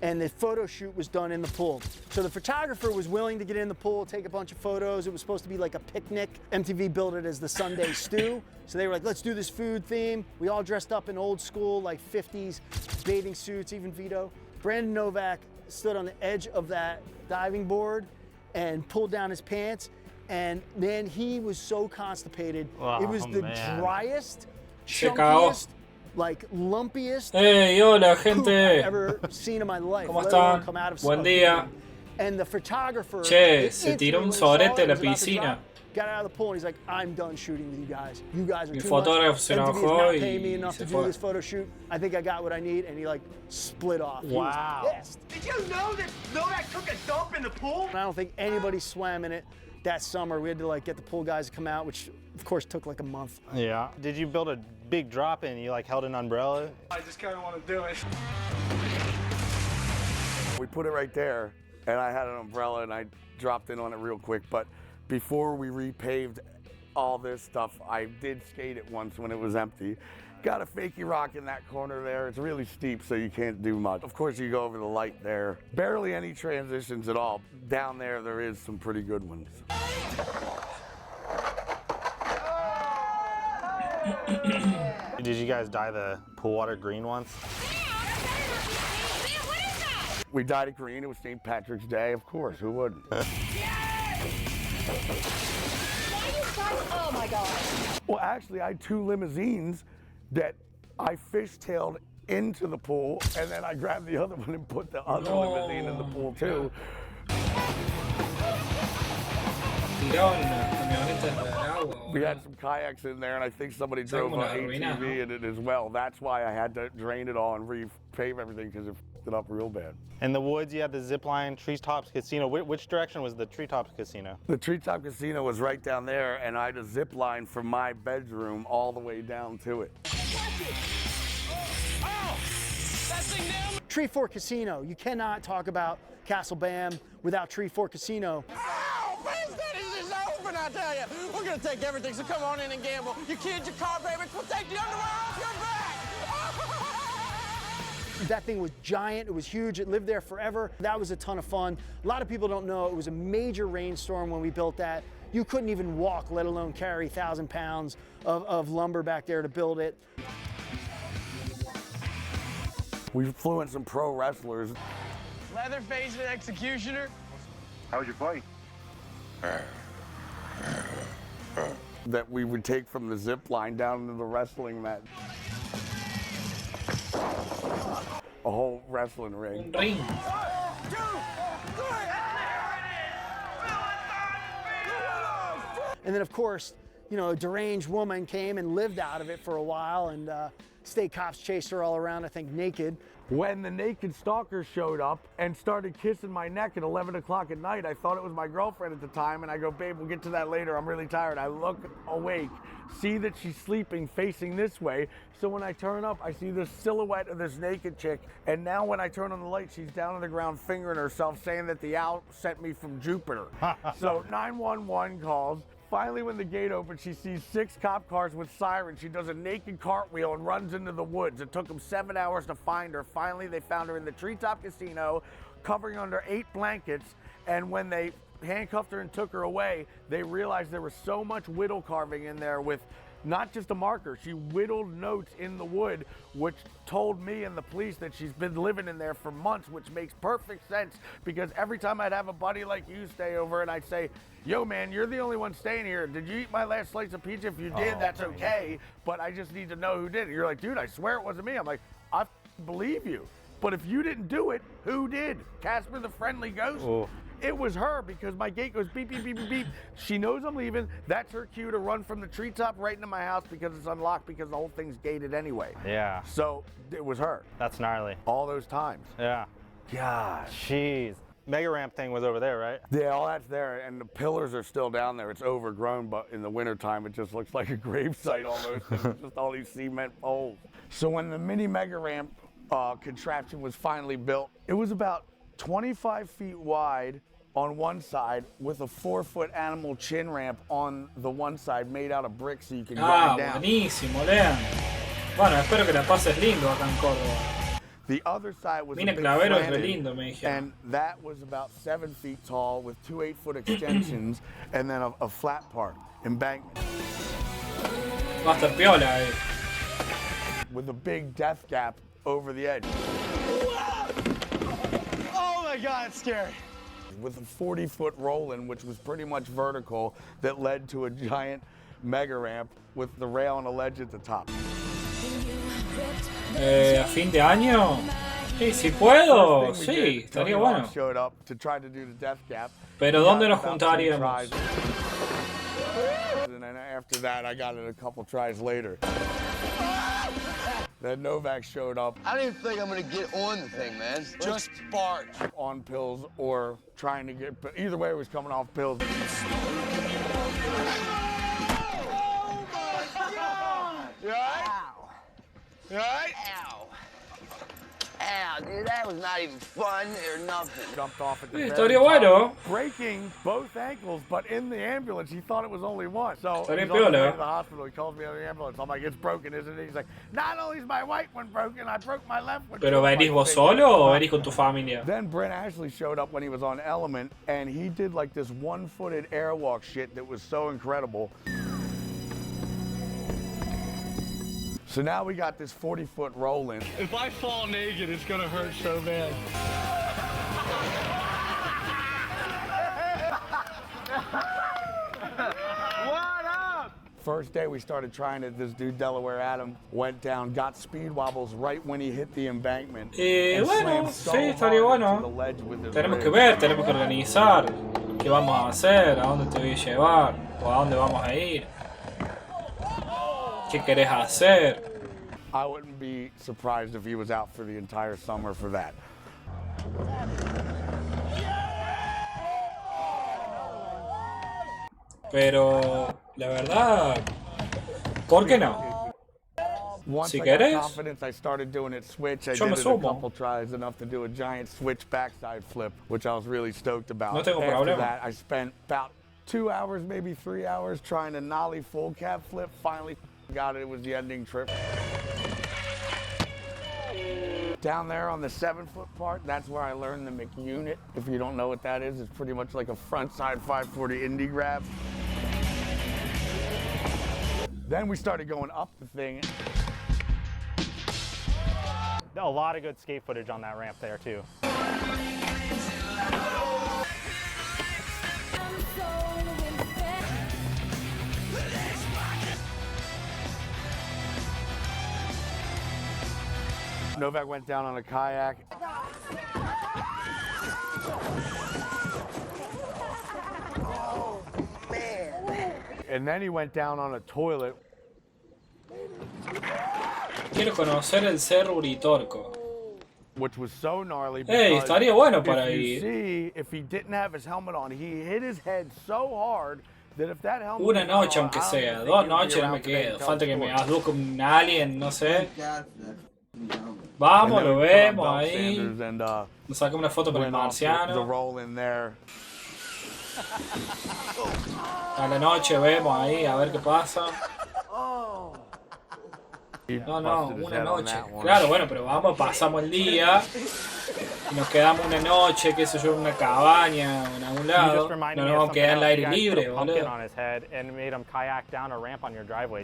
And the photo shoot was done in the pool. So the photographer was willing to get in the pool, take a bunch of photos. It was supposed to be like a picnic. MTV billed it as the Sunday Stew. So they were like, let's do this food theme. We all dressed up in old school, like 50s bathing suits, even Vito. Brandon Novak stood on the edge of that diving board and pulled down his pants, and man, he was so constipated. Oh, it was the driest, Se cagó. chunkiest, like lumpiest Hey, hola, poop gente. I've ever seen in my life. ¿Cómo let alone están? come out of Buen sub día. And the photographer, Che, se tiró un instantly when he saw sorete it en la was about to piscina. drop, got out of the pool, and he's like, I'm done shooting with you guys. You guys are too fotógrafo much. se MTV's enojó not y paying me enough se to fue. do this photo shoot. I think I got what I need, and he like split off. Wow. He was pissed. Did you know that took a dump in the pool? I don't think anybody swam in it that summer. We had to like get the pool guys to come out, which of course took like a month. Yeah. Did you build a big drop in? You like held an umbrella? I just kind of want to do it. We put it right there, and I had an umbrella, and I dropped in on it real quick. But before we repaved all this stuff, I did skate it once when it was empty. Got a fakie rock in that corner there. It's really steep, so you can't do much. Of course, you go over the light there. Barely any transitions at all. Down there, there is some pretty good ones. Did you guys dye the pool water green once? We dyed it green. It was St. Patrick's Day, of course. Who wouldn't? Oh my God. Well, actually, I had 2 limousines that I fishtailed into the pool, and then I grabbed the other one and put the other limousine in the pool too. We had some kayaks in there, and I think somebody drove an ATV in it as well. That's why I had to drain it all and repave everything, because it f***ed it up real bad. In the woods, you had the zip line, Treetops Casino. Which direction was the Treetops Casino? The Treetop Casino was right down there, and I had a zip line from my bedroom all the way down to it. Tree Fork Casino. You cannot talk about Castle Bam without Tree Fork Casino. Oh, this is over, I tell you. We're gonna take everything, so come on in and gamble. Your kids, your car payments, we'll take the underwear off your back. That thing was giant, it was huge, it lived there forever. That was a ton of fun. A lot of people don't know, it was a major rainstorm when we built that. You couldn't even walk, let alone carry 1,000 pounds of lumber back there to build it. We flew in some pro wrestlers. Leatherface and Executioner. How was your fight? That we would take from the zip line down into the wrestling mat. A whole wrestling ring. And then of course, you know, a deranged woman came and lived out of it for a while, and state cops chased her all around, I think naked. When the naked stalker showed up and started kissing my neck at 11 o'clock at night, I thought it was my girlfriend at the time, and I go, babe, we'll get to that later, I'm really tired. I look awake, see that she's sleeping facing this way, so when I turn up, I see this silhouette of this naked chick, and now when I turn on the light, she's down on the ground fingering herself, saying that the owl sent me from Jupiter. So 911 calls. Finally, when the gate opens, she sees 6 cop cars with sirens. She does a naked cartwheel and runs into the woods. It took them 7 hours to find her. Finally, they found her in the Treetop Casino, covering under 8 blankets. And when they handcuffed her and took her away, they realized there was so much whittle carving in there with not just a marker. She whittled notes in the wood, which told me and the police that she's been living in there for months, which makes perfect sense, because every time I'd have a buddy like you stay over and I'd say, yo man, you're the only one staying here. Did you eat my last slice of pizza? If you did, that's okay, but I just need to know who did it. You're like, dude, I swear it wasn't me. I'm like, I believe you. But if you didn't do it, who did? Casper the Friendly Ghost? Oh. It was her, because my gate goes beep, beep, beep, beep, beep. She knows I'm leaving. That's her cue to run from the treetop right into my house, because it's unlocked, because the whole thing's gated anyway. Yeah. So it was her. That's gnarly. All those times. Yeah. God. Jeez. Mega ramp thing was over there, right? Yeah, all that's there, and the pillars are still down there. It's overgrown, but in the wintertime, it just looks like a gravesite almost. It's just all these cement poles. So when the mini mega ramp contraption was finally built, it was about 25 feet wide on one side with a 4-foot animal chin ramp on the one side made out of bricks so you can grind down. Buenísimo, Lean. Bueno, espero que la pases lindo acá en Córdoba. The other side was Mine Clavero es re lindo, me dijeron. and that was about 7 feet tall with 2 8-foot extensions and then a flat part, embankment. Va a estar piola ahí. With a big death gap over the edge. Oh my God, it's scary. With a 40-foot roll-in, which was pretty much vertical, that led to a giant mega ramp with the rail and a ledge at the top. A fin de año. Sí, si puedo. Sí, estaría bueno. Showed up to try to do the death gap. Pero ¿dónde nos juntaríamos? and then after that, I got it a couple tries later. Then Novak showed up. I don't even think I'm gonna get on the thing, man. Just barge. On pills or trying to get, either way, it was coming off pills. Oh my God! You all right? Ow. You all right? Ow. Ow, dude, that was not even fun or nothing. Jumped off at the Estaría bueno. breaking both ankles, but in the ambulance, he thought it was only one. So Estaría he's on the way piola. to the hospital. He calls me out of the ambulance. I'm like, it's broken, isn't it? He's like, not only is my right one broken, I broke my left one. Pero venís vos solo o venís con tu familia? Then Brent Ashley showed up when he was on Element, and he did like this one-footed airwalk shit that was so incredible. So now we got this 40-foot roll-in. If I fall naked, it's gonna hurt so bad. What up? First day we started trying it, this dude Delaware Adam went down, got speed wobbles right when he hit the embankment. Bueno, sí, estaría bueno. Tenemos que ver, tenemos que organizar. ¿Qué vamos a hacer? ¿A dónde te voy a llevar? ¿O a dónde vamos a ir? ¿Qué querés hacer? I wouldn't be surprised if he was out for the entire summer for that. Pero, la verdad, ¿por qué no? Once Si I querés, got confidence, I started doing it switch. I yo did me it a sumo. couple tries, enough to do a giant switch backside flip, which I was really stoked about. No tengo After problema. that, I spent about 2 hours, maybe 3 hours, trying to nollie full cab flip. Finally got it. It was the ending trip. Down there on the 7-foot part, that's where I learned the McUnit. If you don't know what that is, it's pretty much like a front side 540 indie grab. Then we started going up the thing. A lot of good skate footage on that ramp there too. Novak went down on a kayak. Oh, man. And then he went down on a toilet. Quiero conocer el Cerro Uritorco. Which was so gnarly Hey, because estaría bueno para if you ir. see, if he didn't have his helmet on, he hit his head so hard that if that helmet Una was noche, on, aunque I don't sea. even think Dos he'd be noches no around me today to quedo. tell Falta the que me story. hagas con un alien, no sé. And Vamos, then lo we put on vemos bump ahí. sanders and, Nos sacamos una foto con el went off the marciano. roll in there. A la noche vemos ahí, a ver qué pasa. He No, no, busted his una head on noche. that one. Claro, bueno, pero vamos, pasamos el día. Y nos quedamos una noche, qué sé yo, en una cabaña o en algún You lado. just reminded No me nos of vamos a something quedar al else. aire You guys libre, put a pumpkin boludo. on his head and made him kayak down a ramp on your driveway.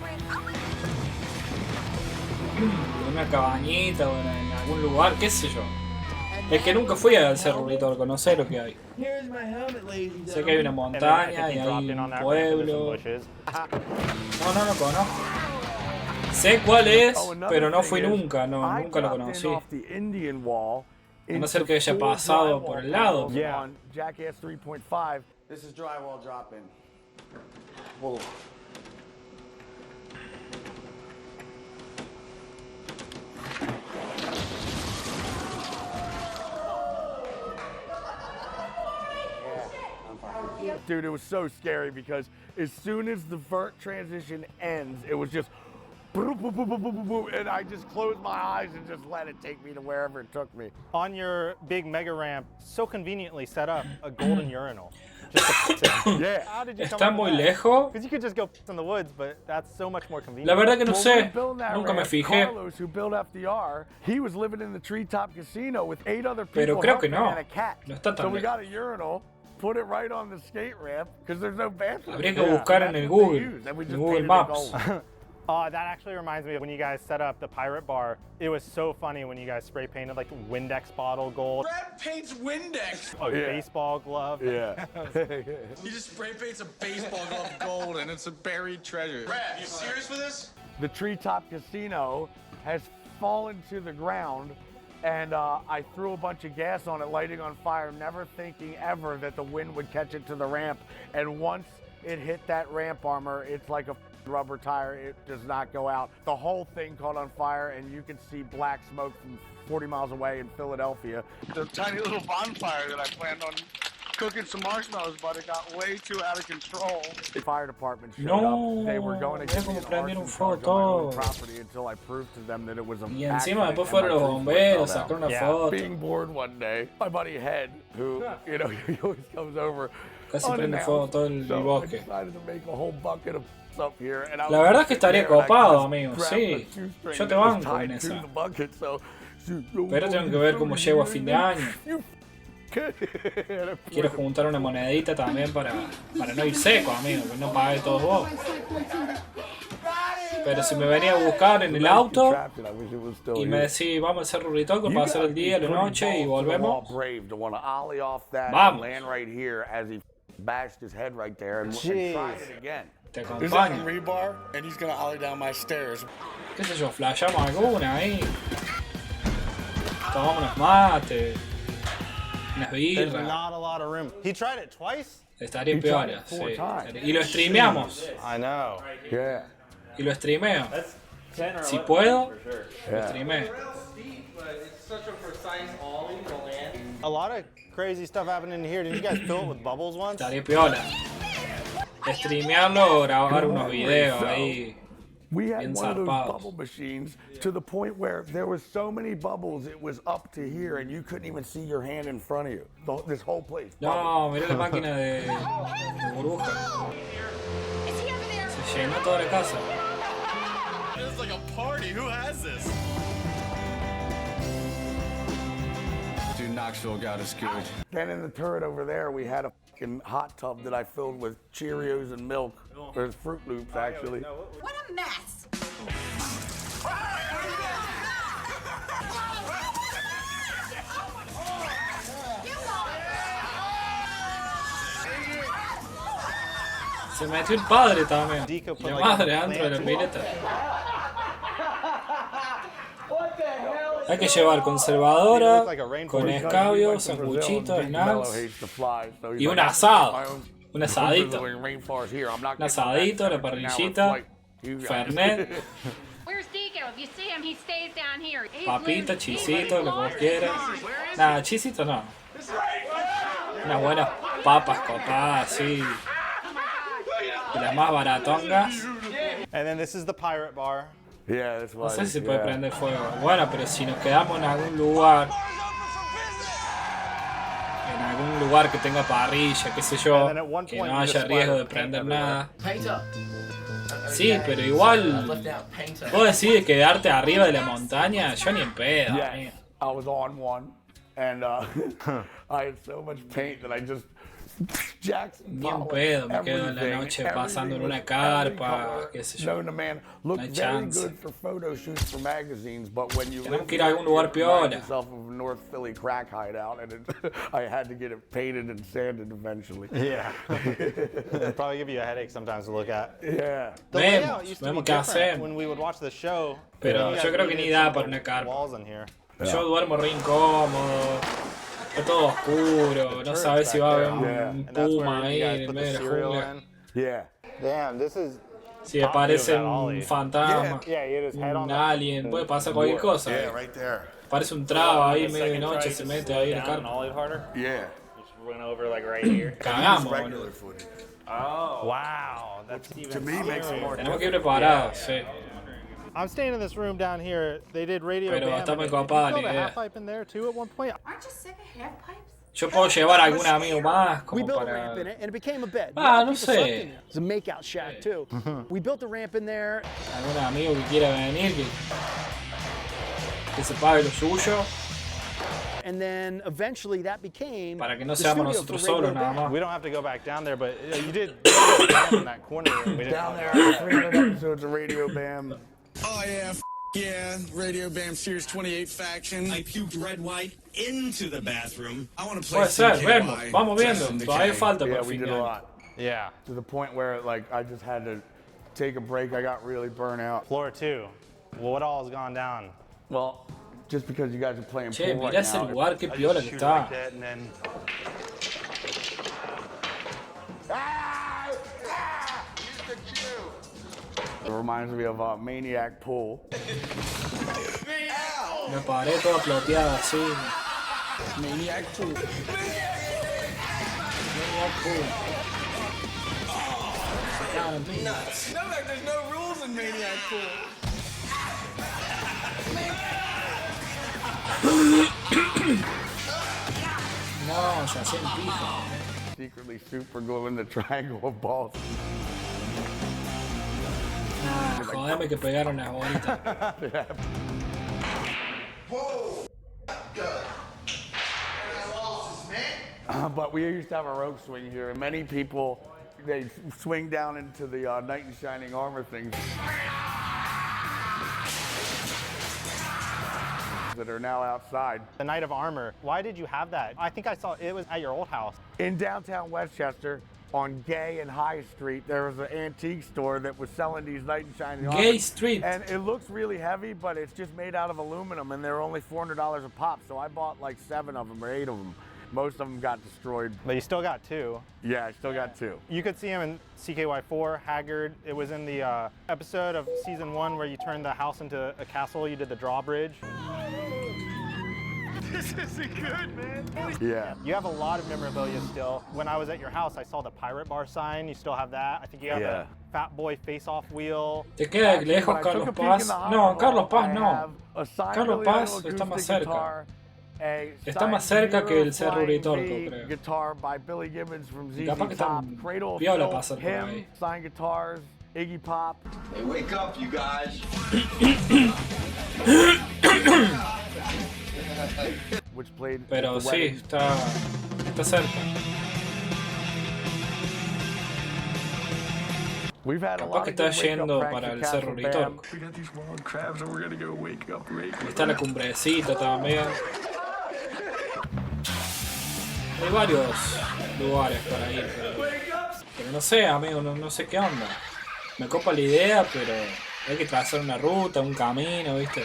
En una cabañita o en algún lugar, qué sé yo. Es que nunca fui al Cerro Uritorco, no sé lo que hay. Sé que hay una montaña y hay un pueblo. No, no lo conozco. Sé cuál es, pero no fui nunca, no, nunca lo conocí. A no ser que haya pasado por el lado. Yeah. Jackass 3.5. This is drywall drop-in. Whoa. Dude, it was so scary because as soon as the vert transition ends, it was just boop, boop, boop, boop, boop, boop, boop, and I just closed my eyes and just let it take me to wherever it took me. On your big mega ramp, so conveniently set up a golden urinal. Just to piss in. Yeah. How did you come ¿Está up muy with that? lejos? Because you could just go piss in the woods, but that's so much more convenient. La verdad que no When we sé, were building that nunca me ramp, fijé. Carlos, who built FDR, he was living in the Treetop Casino with 8 other people Pero creo que helping no. and a cat. No está So tan we lejos. got a urinal, put it right on the skate ramp because there's no bathroom. Habría que Yeah, buscar and en el that's what they Google, used, and we en just Google painted it Maps. gold. That actually reminds me of when you guys set up the pirate bar. It was so funny when you guys spray painted like Windex bottle gold. Brad paints Windex. A Yeah. baseball glove. Yeah. He just spray paints a baseball glove gold and it's a buried treasure. Brad, you serious with this? The Treetop Casino has fallen to the ground, and I threw a bunch of gas on it, lighting on fire, never thinking ever that the wind would catch it to the ramp. And once it hit that ramp armor. It's like a rubber tire. It does not go out. The whole thing caught on fire, and you can see black smoke from 40 miles away in Philadelphia. The tiny little bonfire that I planned on cooking some marshmallows, but it got way too out of control. The fire department showed up. They were going to give me an arson charge on my own property until I proved to them that it was a Y encima después fueron los bomberos, sacaron una foto. Being bored one day, my buddy Head, who, you know, he always comes over. Casi prende fuego todo el bosque. La verdad es que estaría copado, amigo, sí. Yo te banco en esa. Pero tengo que ver cómo llego a fin de año. Quiero juntar una monedita también para no ir seco, amigo, que no pague todos vos. Pero si me venía a buscar en el auto y me decís, vamos a hacer Ruritoco para hacer el día, la noche y volvemos, vamos. Te acompaño. ¿Qué sé yo? Flashamos alguna ahí. Tomamos unos mates. Unas birras. Estaría peor, sí. Y lo streameamos. Y lo streameo. Si puedo, lo streameo. A lot of crazy stuff happening in here. Did you guys fill it with bubbles once? Estaría piola. Streamearlo o grabar unos videos ahí. We had one of those bubble machines to the point where there was so many bubbles it was up to here and you couldn't even see your hand in front of you. This whole place. No, mirá la máquina de burbuja. Se llenó toda la casa. It's like a party. Who has this? Dude, Knoxville got us good. Then in the turret over there, we had a fucking hot tub that I filled with Cheerios and milk. There's Fruit Loops, actually. What a mess! Se metió el padre también. La madre dentro de la pileta. Hay que llevar conservadora, con escabio, sanguchitos, snacks y un asado. Un asadito. Un asadito, la parrillita, Fernet, papita, chisito, lo que vos quieras. Nada, chisito no. Unas buenas papas copadas, así. Y las más baratongas. And then this is the pirate bar. No sé si se puede prender fuego. Bueno, pero si nos quedamos en algún lugar que tenga parrilla, qué sé yo, que no haya riesgo de prender nada. Sí, pero igual vos decís quedarte arriba de la montaña, yo ni en pedo. I was on one and I had so much paint that I just Ni en pedo, me quedo en la noche pasando en una carpa, qué sé yo. No hay chance. Tenemos que ir a algún lugar piola. Yeah. It'll probably give you a headache sometimes to look at. Yeah. Vemos qué hacemos. When we would watch the show. Pero yo creo que ni da para una carpa. Yo duermo re incómodo. Está todo oscuro, no sabes si va a haber un puma ahí en el medio de la jungla. Damn, this is. Si aparece un fantasma, un alien, puede pasar cualquier cosa. Parece un traba ahí medio de noche, se mete ahí en la carne. Cagamos, boludo. Oh, wow. That's even Tenemos que ir preparados, sí. I'm staying in this room down here. They did radio. Pero está muy copada la idea. Half pipe in there too at one point. Aren't you sick of half pipes? Yo puedo llevar a algún amigo más como para... no sé. It's a makeout shack too. We built a ramp in there. Algún amigo que quiera venir, que se pague lo suyo. And then eventually that became para que no seamos nosotros solos nada más. We don't have to go back down there, but you did in that corner room. Down there, 300 episodes of Radio Bam. Oh yeah, yeah, Radio Bam Series 28 faction. I puked red white into the bathroom. I want to play Puede ser, vamos viendo. Todavía falta para we did a lot. Yeah. To the point where like I just had to take a break. I got really burnt out. Floor 2. Well, what all has gone down? Well, just because you guys are playing pool right now. Ese lugar, qué piola que está. It reminds me of Maniac Pool. Me paré toda ploteada así. Maniac Pool. Maniac Pool. Nuts. No, there's no rules in Maniac Pool. No, se hacen pija. Secretly super gluing the triangle of balls. Ah, jodeme que pegaron las bolitas. But we used to have a rope swing here, and many people, they swing down into the knight in shining armor things that are now outside. The Knight of Armor. Why did you have that? I think I saw it was at your old house. In downtown Westchester, on Gay and High Street, there was an antique store that was selling these knight in shining armor. Gay Street. And it looks really heavy, but it's just made out of aluminum, and they're only $400 a pop. So I bought like 7 of them or 8 of them. Most of them got destroyed. But you still got 2. Yeah, I still got 2. You could see him in CKY4, Haggard. It was in the episode of season 1 where you turned the house into a castle. You did the drawbridge. This isn't good, man. Yeah. You have a lot of memorabilia still. When I was at your house, I saw the Pirate Bar sign. You still have that. I think you have a Fat Boy face-off wheel. Te queda lejos Carlos Paz. No, Carlos Paz no. Carlos Paz está más cerca. Está más cerca que el Cerro Uritorco, creo. Guitar by Billy Gibbons from ZZ Capaz que Top. están Cradle of piola Filth, pasar por ahí. him, signed guitars, Iggy Pop. Hey, wake up, you guys. Which played Pero sí, está cerca. We've had a Capaz lot que of está good wake-up yendo pranks para at el Castle Cerro Bam. Uritorco. We got these wild crabs and we're gonna go wake up. Está la cumbrecita también. Hay varios lugares para ir, pero no sé, amigo, no sé qué onda. Me copa la idea, pero hay que trazar una ruta, un camino, ¿viste?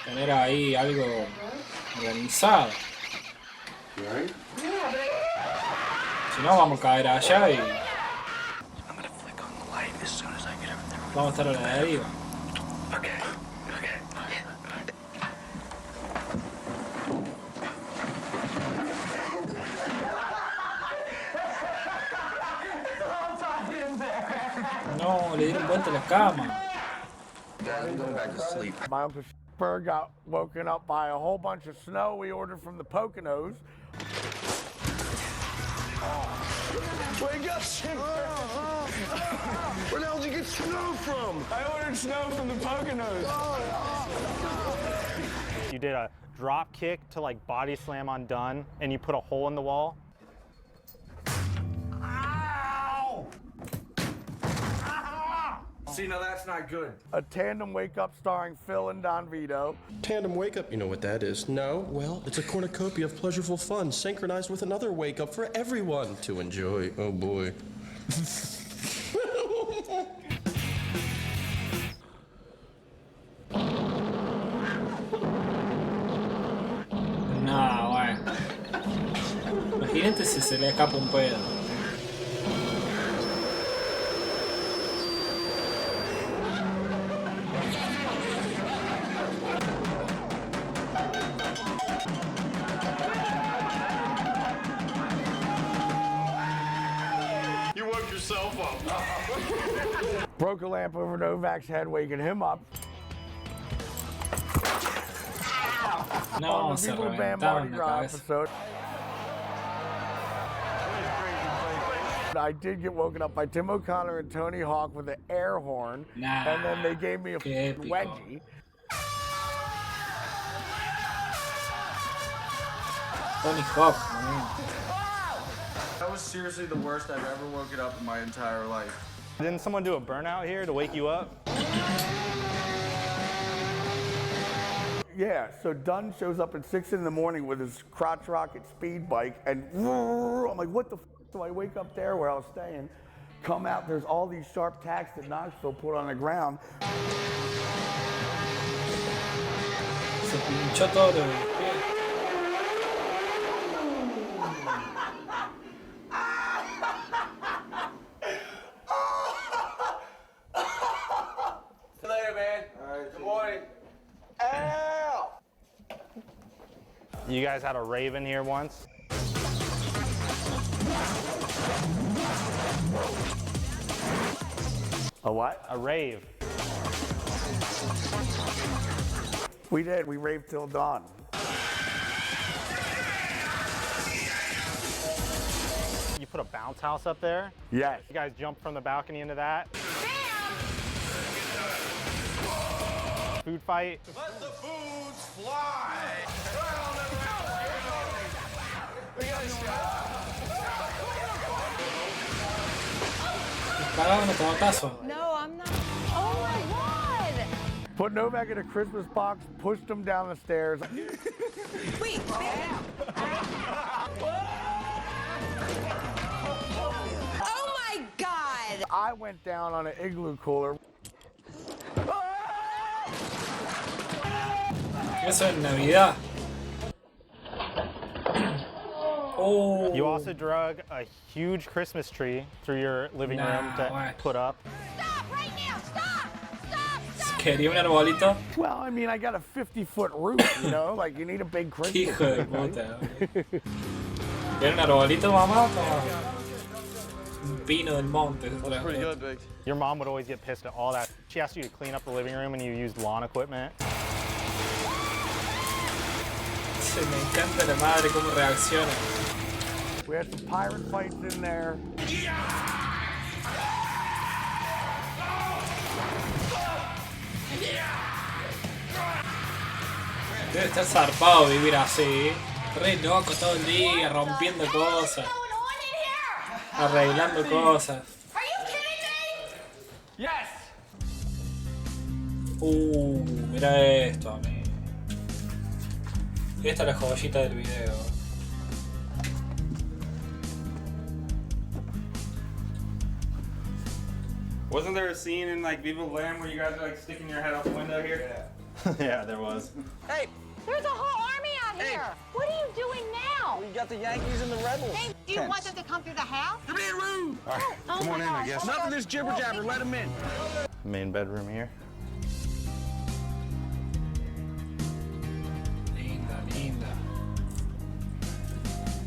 Tener ahí algo organizado. Si no, vamos a caer allá y vamos a estar a la deriva. No, le dieron vuelta a la cama. My Uncle Spur got woken up by a whole bunch of snow we ordered from the Poconos. Wake up, Shipper! Where the hell did you get snow from? I ordered snow from the Poconos. You did a drop kick to like body slam on Dunn, and you put a hole in the wall. Ow! See, now that's not good. A tandem wake-up starring Phil and Don Vito. Tandem wake-up, you know what that is. No? Well, it's a cornucopia of pleasurable fun synchronized with another wake-up for everyone to enjoy. Oh boy. No, bueno. Imagínate si se le escapa un pedo. You woke yourself up. Broke a lamp over Novak's head, waking him up. No, se reventaron la cabeza. Episode. I did get woken up by Tim O'Connor and Tony Hawk with an air horn, and then they gave me a wedgie. Tony Hawk, man. That was seriously the worst I've ever woken up in my entire life. Didn't someone do a burnout here to wake you up? Yeah, so Dunn shows up at 6 in the morning with his crotch rocket speed bike, and I'm like, what the f? So I wake up there where I was staying, come out, there's all these sharp tacks that Knoxville put on the ground. Se pinchó todo de pie. You guys had a rave in here once? A what? A rave. We did. We raved till dawn. You put a bounce house up there? Yes. You guys jumped from the balcony into that? Food fight? Let the foods fly! No, I'm not. Oh my God! Put Novak in a Christmas box, pushed him down the stairs. Wait, oh my God! I went down on an igloo cooler. Eso en Navidad. Oh. You also drug a huge Christmas tree through your living room to put up. Stop right now! Stop! Stop! ¿Quería un arbolito? Well, I mean, I got a 50-foot roof, you know? Like, you need a big Christmas Hijo de tree, right? puta. ¿Quieres un arbolito, mamá? Toma. Un pino del monte. That's pretty good, Big. Your mom would always get pissed at all that. She asked you to clean up the living room and you used lawn equipment. Se me encanta la madre cómo reacciona. We had some pirate fights in there. Debe estar zarpado vivir así. Re loco todo el día, rompiendo cosas. Arreglando cosas. Mira esto, amigo. Esta es la joyita del video. Wasn't there a scene in like Viva Lamb where you guys are like sticking your head out the window here? Yeah, there was. Hey! There's a whole army out here! What are you doing now? We got the Yankees and the Rebels. Hey, do you want them to come through the house? You're being rude! All right, come on in, I guess. Enough of this jibber jabber, let them in. Main bedroom here. Linda, linda.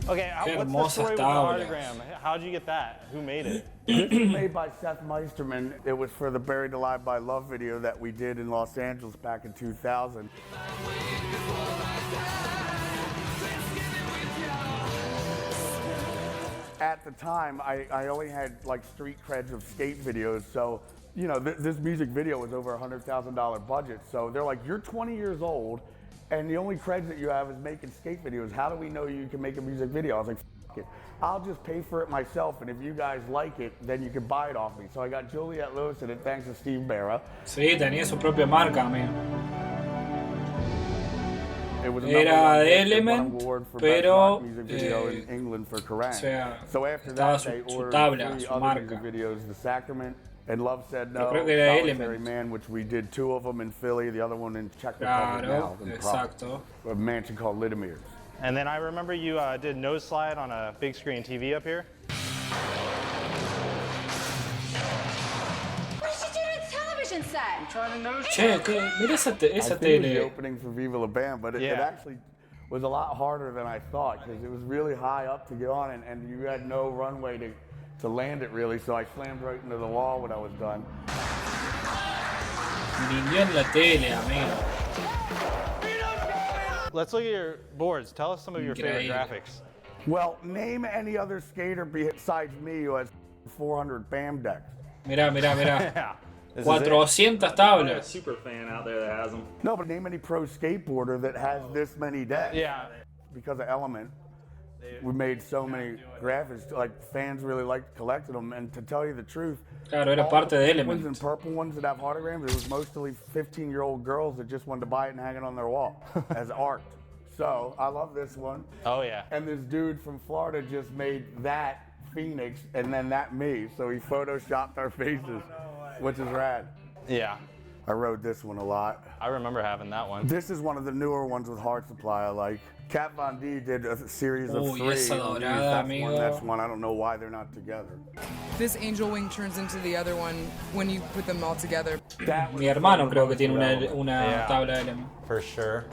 Okay, what's the story with the hologram? How'd you get that? Who made it? Made by Seth Meisterman. It was for the Buried Alive by Love video that we did in Los Angeles back in 2000. At the time, I only had like street creds of skate videos, so you know this music video was over $100,000 budget. So they're like, you're 20 years old, and the only creds that you have is making skate videos. How do we know you can make a music video? I was like, F it. I'll just pay for it myself, and if you guys like it, then you can buy it off me. So I got Juliette Lewis in it, thanks to Steve Barra. Sí, tenía su propia marca, amigo. It was Era de Element, pero in England for Kerrang. O sea, so after estaba that, they su ordered tabla, 3 su other marca. music videos, The Sacrament and Love Said No, Yo creo que era Solitary Element. Man, which we did 2 of them in Philly, the other one in Czech Republic Claro, now, in Prague. exacto. A mansion called Litimir's. And then I remember you did Nose Slide on a big screen TV up here. What did you do to the television set? I'm trying to nose. Che, mira esa I think it was the tele. opening for Viva La Bam, but it actually was a lot harder than I thought because it was really high up to get on and you had no runway to land it really, so I slammed right into the wall when I was done. Vivió en la tele, amigo. Let's look at your boards. Tell us some of your favorite graphics. Well, name any other skater besides me who has 400 BAM decks. Mira, mira, mira. Yeah. 400 tablas. A super fan out there that has them. No, but name any pro skateboarder that has this many decks. Yeah. Because of Element, we made so many graphics. Like fans really liked collecting them, and to tell you the truth, Claro, era parte de ones Element. and purple ones that have autograms, it was mostly 15-year-old girls that just wanted to buy it and hang it on their wall as art. So I love this one. Oh yeah. And this dude from Florida just made that Phoenix and then that me. So he photoshopped our faces, which is rad. Yeah. I rode this one a lot. I remember having that one. This is one of the newer ones with Heart Supply I like. Kat Von D did a series of 3. esa dorada, That's one. I don't know why they're not together. This angel wing turns into the other one when you put them all together. Mi hermano creo que tiene una tabla de Element. For sure.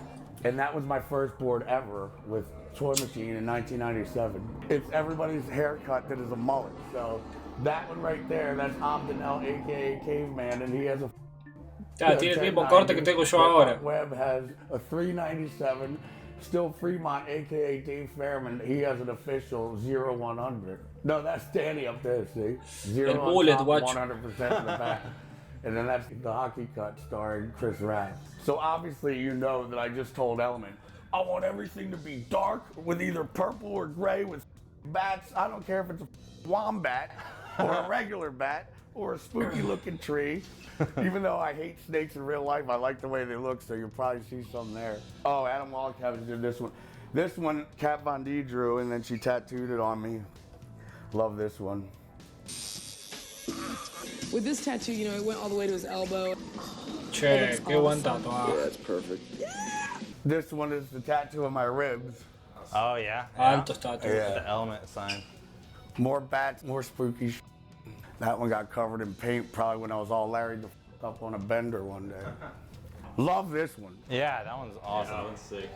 And that was my first board ever with Toy Machine in 1997. It's everybody's haircut that is a mullet. So that one right there, that's Abdinel, aka Caveman, and he has a tiene el mismo corte que tengo yo ahora. Webb has a 397. Still Fremont, aka Dave Fairman, he has an official 0-100. No, that's Danny up there, see? 0 on top, 100% in the back. And then that's the hockey cut starring Chris Rapp. So obviously you know that I just told Element, I want everything to be dark with either purple or gray with bats. I don't care if it's a wombat or a regular bat or a spooky looking tree. Even though I hate snakes in real life, I like the way they look, so you'll probably see some there. Oh, Adam Wildcat did this one. This one, Kat Von D drew, and then she tattooed it on me. Love this one. With this tattoo, you know, it went all the way to his elbow. Che, qué buen tatuaje. Yeah, that's perfect. This one is the tattoo of my ribs. Oh, yeah. Alto tattoo. Yeah. The Element sign. More bats, more spooky shit. That one got covered in paint probably when I was all Larry the up on a bender one day. Love this one. Yeah, that one's awesome. Yeah, that one's sick.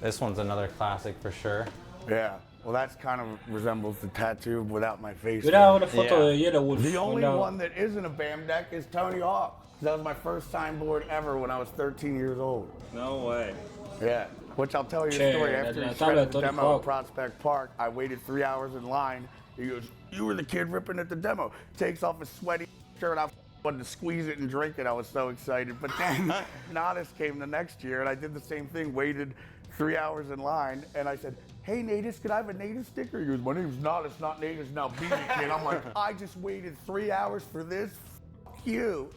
This one's another classic for sure. Yeah. Well, that's kind of resembles the tattoo without my face. Mirá una foto de Yellow Wolf. The only one that isn't a BAM deck is Tony Hawk. That was my first signboard ever when I was 13 years old. No way. Yeah. Which I'll tell you a story. After he shredded the demo at Prospect Park, I waited 3 hours in line. He goes, you were the kid ripping at the demo. Takes off his sweaty shirt. I wanted to squeeze it and drink it. I was so excited. But then Natus came the next year, and I did the same thing. Waited 3 hours in line, and I said, hey, Natus, could I have a Natus sticker? He goes, my name's Natus, not Natus, now beat it, kid. I'm like, I just waited 3 hours for this? F you.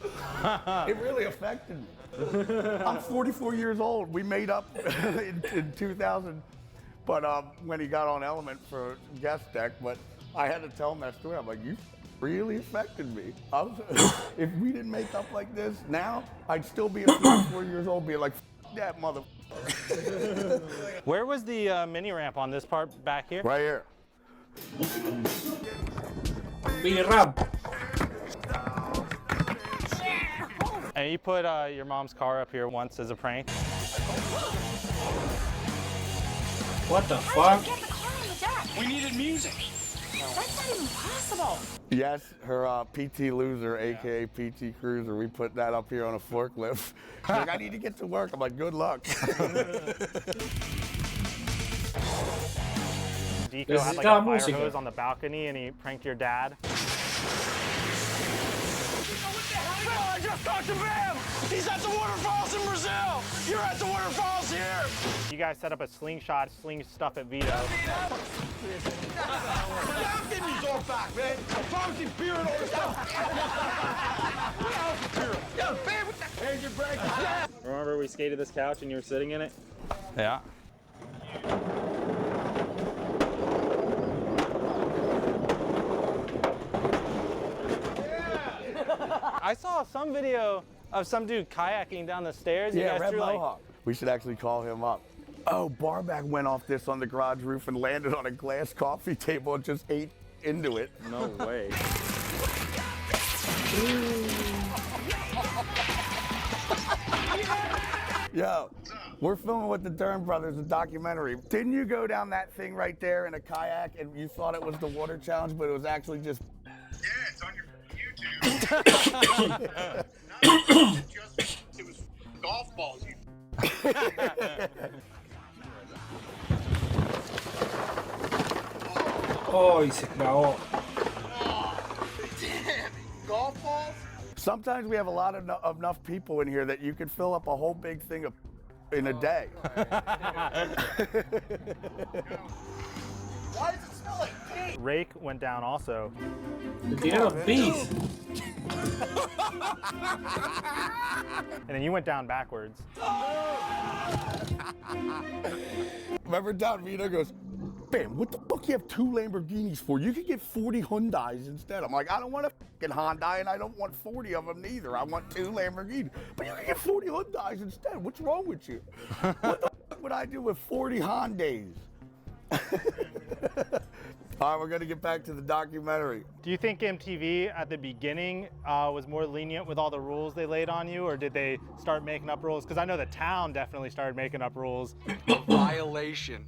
It really affected me. I'm 44 years old. We made up in 2000, but when he got on Element for guest deck, but I had to tell him that story. I'm like, you really affected me. If we didn't make up like this now, I'd still be 44 years old being like, F that mother. Where was the mini ramp on this part back here? Right here. Mini ramp. And you put your mom's car up here once as a prank. What the fuck? We needed music. That's not even possible. Yes, her PT Loser, aka PT Cruiser, we put that up here on a forklift. She's like, I need to get to work. I'm like, good luck. Deco had like a fire hose on the balcony and he pranked your dad. I just talked to Bam! He's at the waterfalls in Brazil! You're at the waterfalls here! You guys set up a slingshot, sling stuff at Vito. I'm getting these all back, man! Bouncy beer and all this stuff! Yo, Bam, what the hell you break? Remember we skated this couch and you were sitting in it? Yeah. I saw some video of some dude kayaking down the stairs. Yeah, you guys Red threw, Mohawk. like... We should actually call him up. Oh, Barback went off this on the garage roof and landed on a glass coffee table and just ate into it. No way. Yo, we're filming with the Dern Brothers, a documentary. Didn't you go down that thing right there in a kayak and you thought it was the water challenge, but it was actually just... Yeah, it's on your YouTube. It was golf balls. Oh, y se clavó. Damn, golf balls? Sometimes we have a lot of enough people in here that you could fill up a whole big thing of in a day. Why does it smell like pee? Rake went down also. Le tiraron pis. And then you went down backwards. Remember Don Vito goes, Bam, what the fuck you have 2 Lamborghinis for? You could get 40 Hyundais instead. I'm like, I don't want a fucking Hyundai and I don't want 40 of them neither. I want 2 Lamborghinis. But you can get 40 Hyundais instead. What's wrong with you? What the fuck would I do with 40 Hyundais? All right, we're going to get back to the documentary. Do you think MTV at the beginning was more lenient with all the rules they laid on you, or did they start making up rules? Because I know the town definitely started making up rules. Violation.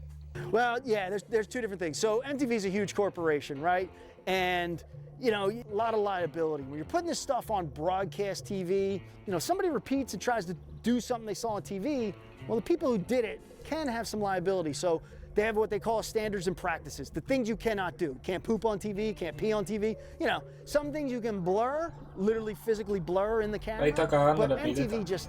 Well, yeah, there's two different things. So MTV's a huge corporation, right? And, you know, a lot of liability. When you're putting this stuff on broadcast TV, you know, somebody repeats and tries to do something they saw on TV, well, the people who did it can have some liability. So they have what they call standards and practices, the things you cannot do. Can't poop on TV, can't pee on TV. You know, some things you can blur, literally physically blur in the camera. But MTV just,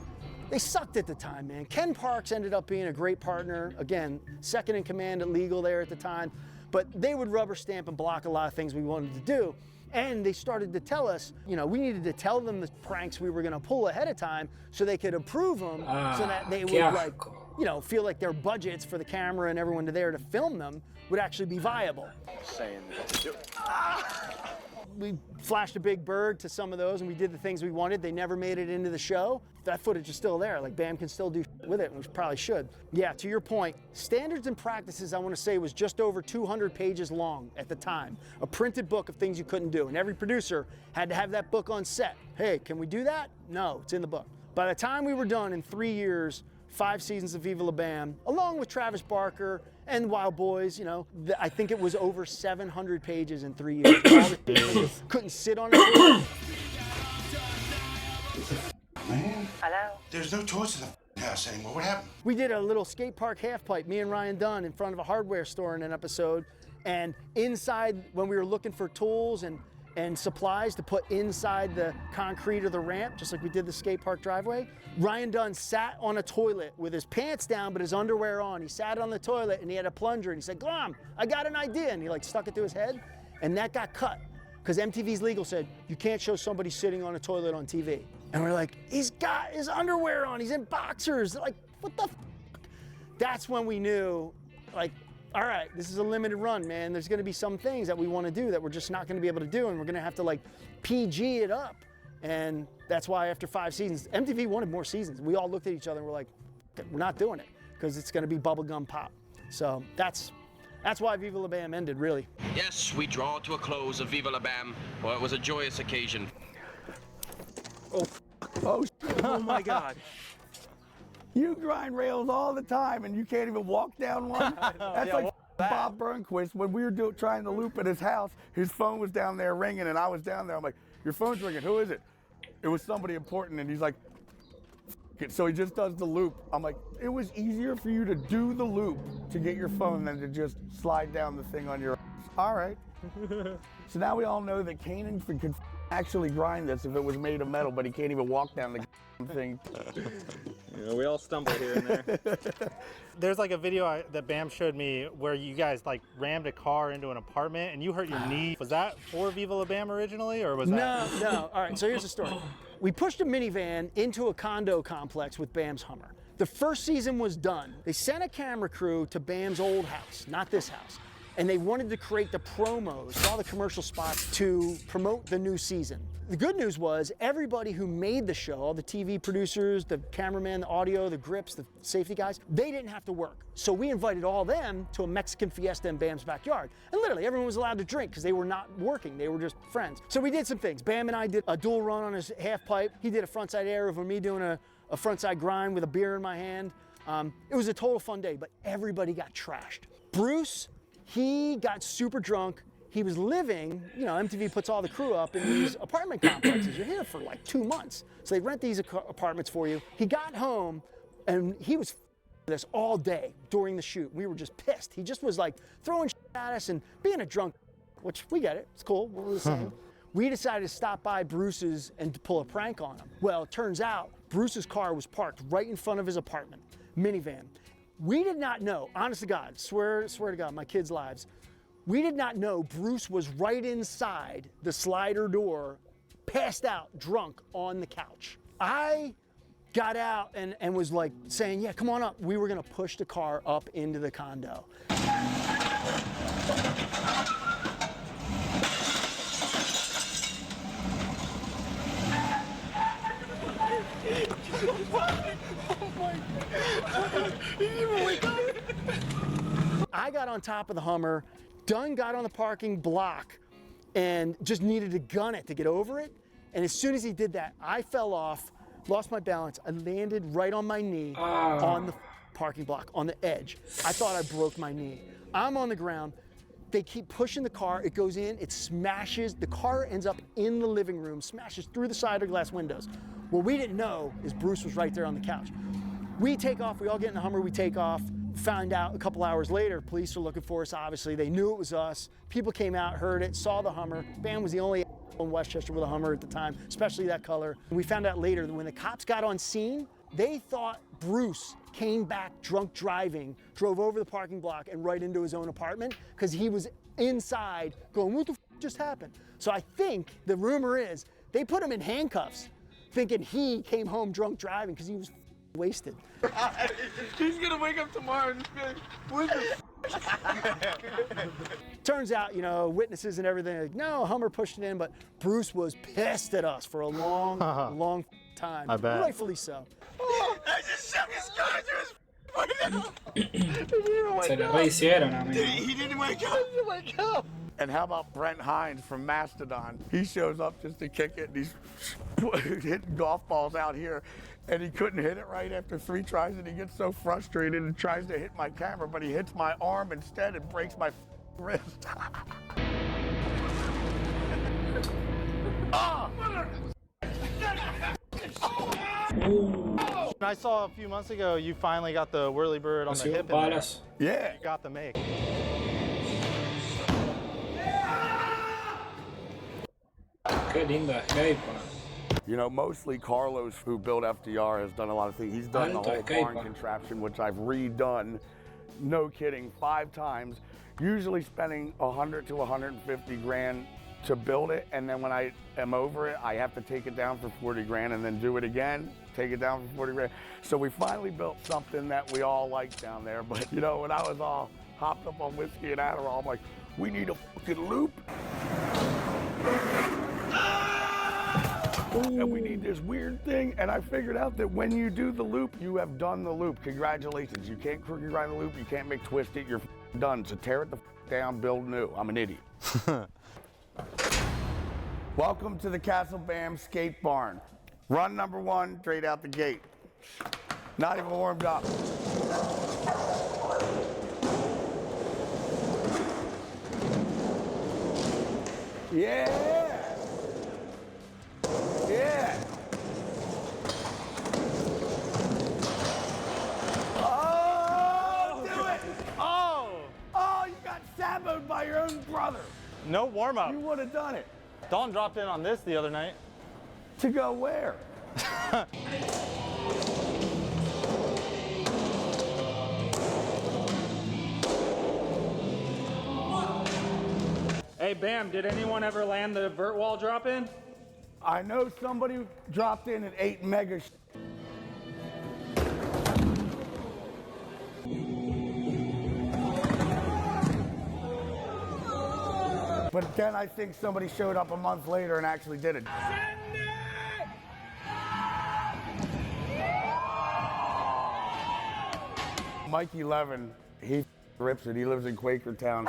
they sucked at the time, man. Ken Parks ended up being a great partner. Again, second in command at legal there at the time. But they would rubber stamp and block a lot of things we wanted to do. And they started to tell us, you know, we needed to tell them the pranks we were going to pull ahead of time so they could approve them, so that they would, like, you know, feel like their budgets for the camera and everyone there to film them would actually be viable. Saying We flashed a big bird to some of those and we did the things we wanted. They never made it into the show. That footage is still there. Like, BAM can still do with it, and we probably should. Yeah, to your point, standards and practices, I want to say, was just over 200 pages long at the time. A printed book of things you couldn't do, and every producer had to have that book on set. Hey, can we do that? No, it's in the book. By the time we were done in 3 years, 5 seasons of Viva La Bam, along with Travis Barker and Wild Boys, you know, I think it was over 700 pages in 3 years. All the couldn't sit on it. Man. Hello? There's no toys in the house anymore. What happened? We did a little skate park half pipe, me and Ryan Dunn, in front of a hardware store in an episode. And inside, when we were looking for tools and supplies to put inside the concrete or the ramp, just like we did the skate park driveway, Ryan Dunn sat on a toilet with his pants down but his underwear on. He sat on the toilet and he had a plunger and he said, "Glom, I got an idea." And he like stuck it to his head, and that got cut because MTV's legal said, you can't show somebody sitting on a toilet on TV. And we're like, he's got his underwear on, he's in boxers. Like, what the f? That's when we knew, like, all right, this is a limited run, man. There's gonna be some things that we wanna do that we're just not gonna be able to do, and we're gonna have to, like, PG it up. And that's why after 5 seasons, MTV wanted more seasons. We all looked at each other and we're like, we're not doing it, because it's gonna be bubblegum pop. So that's why Viva La Bam ended, really. Yes, we draw to a close of Viva La Bam. Well, it was a joyous occasion. Oh my God. You grind rails all the time and you can't even walk down one? That's like Bob Burnquist when we were trying to loop at his house. His phone was down there ringing and I was down there. I'm like, your phone's ringing, who is it? It was somebody important, and he's like, so he just does the loop. I'm like, it was easier for you to do the loop to get your phone than to just slide down the thing on your ass. All right. So now we all know that Kanan could actually grind this if it was made of metal, but he can't even walk down the thing. Yeah, we all stumble here and there. There's like a video that Bam showed me where you guys like rammed a car into an apartment and you hurt your knee. Was that for Viva La Bam originally, or was that? No. All right, so here's the story. We pushed a minivan into a condo complex with Bam's Hummer. The first season was done. They sent a camera crew to Bam's old house, not this house. And they wanted to create the promos, all the commercial spots to promote the new season. The good news was everybody who made the show, all the TV producers, the cameraman, the audio, the grips, the safety guys, they didn't have to work. So we invited all them to a Mexican fiesta in Bam's backyard. And literally everyone was allowed to drink because they were not working, they were just friends. So we did some things. Bam and I did a dual run on his half pipe. He did a frontside air over me doing a frontside grind with a beer in my hand. It was a total fun day, but everybody got trashed. Bruce, he got super drunk. He was living, you know, MTV puts all the crew up in these apartment complexes. You're here for like 2 months. So they rent these apartments for you. He got home and he was this all day during the shoot. We were just pissed. He just was like throwing shit at us and being a drunk, which we get it, it's cool, we're the same. We decided to stop by Bruce's and to pull a prank on him. Well, it turns out Bruce's car was parked right in front of his apartment, minivan. We did not know, honest to God, swear to God, my kids' lives, we did not know Bruce was right inside the slider door, passed out, drunk on the couch. I got out and was like saying, yeah, come on up. We were gonna push the car up into the condo. I got on top of the Hummer, Dunn got on the parking block and just needed to gun it to get over it. And as soon as he did that, I fell off, lost my balance. I landed right on my knee on the parking block, on the edge. I thought I broke my knee. I'm on the ground. They keep pushing the car. It goes in, it smashes. The car ends up in the living room, smashes through the side of glass windows. What we didn't know is Bruce was right there on the couch. We take off, we all get in the Hummer, we take off. Found out a couple hours later, police were looking for us, obviously. They knew it was us. People came out, heard it, saw the Hummer. Bam was the only in Westchester with a Hummer at the time, especially that color. We found out later that when the cops got on scene, they thought Bruce came back drunk driving, drove over the parking block and right into his own apartment because he was inside going, what the f just happened? So I think the rumor is they put him in handcuffs thinking he came home drunk driving because he was wasted. He's gonna wake up tomorrow and just be like, what the Turns out, you know, witnesses and everything, like, no, Hummer pushed it in, but Bruce was pissed at us for a long, long time. I bet. Rightfully so. Oh, I just shoved his car through his Se lo rehicieron, amigo. He didn't wake up. He didn't wake up. And how about Brent Hines from Mastodon? He shows up just to kick it, and he's hitting golf balls out here, and he couldn't hit it right after 3 tries, and he gets so frustrated and tries to hit my camera, but he hits my arm instead and breaks my wrist. I saw a few months ago you finally got the whirlybird on the hip. Yeah. You got the make. Qué linda escape. You know, mostly Carlos, who built FDR, has done a lot of things. He's done the whole barn contraption, which I've redone, no kidding, 5 times, usually spending 100 to 150 grand to build it, and then when I am over it, I have to take it down for 40 grand and then do it again, take it down for 40 grand. So we finally built something that we all like down there, but you know, when I was all hopped up on whiskey and Adderall, I'm like, we need a fucking loop. And we need this weird thing, and I figured out that when you do the loop, you have done the loop. Congratulations. You can't crooked grind the loop, you can't make twist it, you're done. So tear it the down, build new. I'm an idiot. Welcome to the Castle Bam Skate Barn. Run number 1, straight out the gate. Not even warmed up. Yeah! Yeah! Oh, do it! Oh! Oh, you got saboed by your own brother. No warm-up. You would have done it. Dawn dropped in on this the other night. To go where? Hey, Bam, did anyone ever land the vert wall drop in? I know somebody dropped in at 8 mega. But then I think somebody showed up a month later and actually did it. Mikey Levin, he rips it. He lives in Quakertown.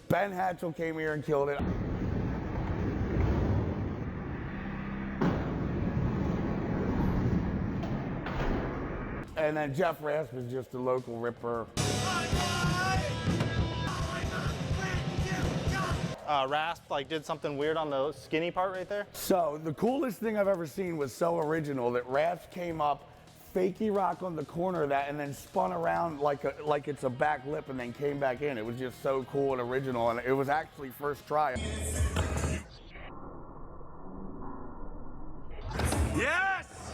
Ben Hatchell came here and killed it. And then Jeff Rasp is just a local ripper. Rasp did something weird on the skinny part right there? So the coolest thing I've ever seen was so original that Rasp came up, fakey rock on the corner of that, and then spun around like it's a back lip and then came back in. It was just so cool and original, and it was actually first try. Yes!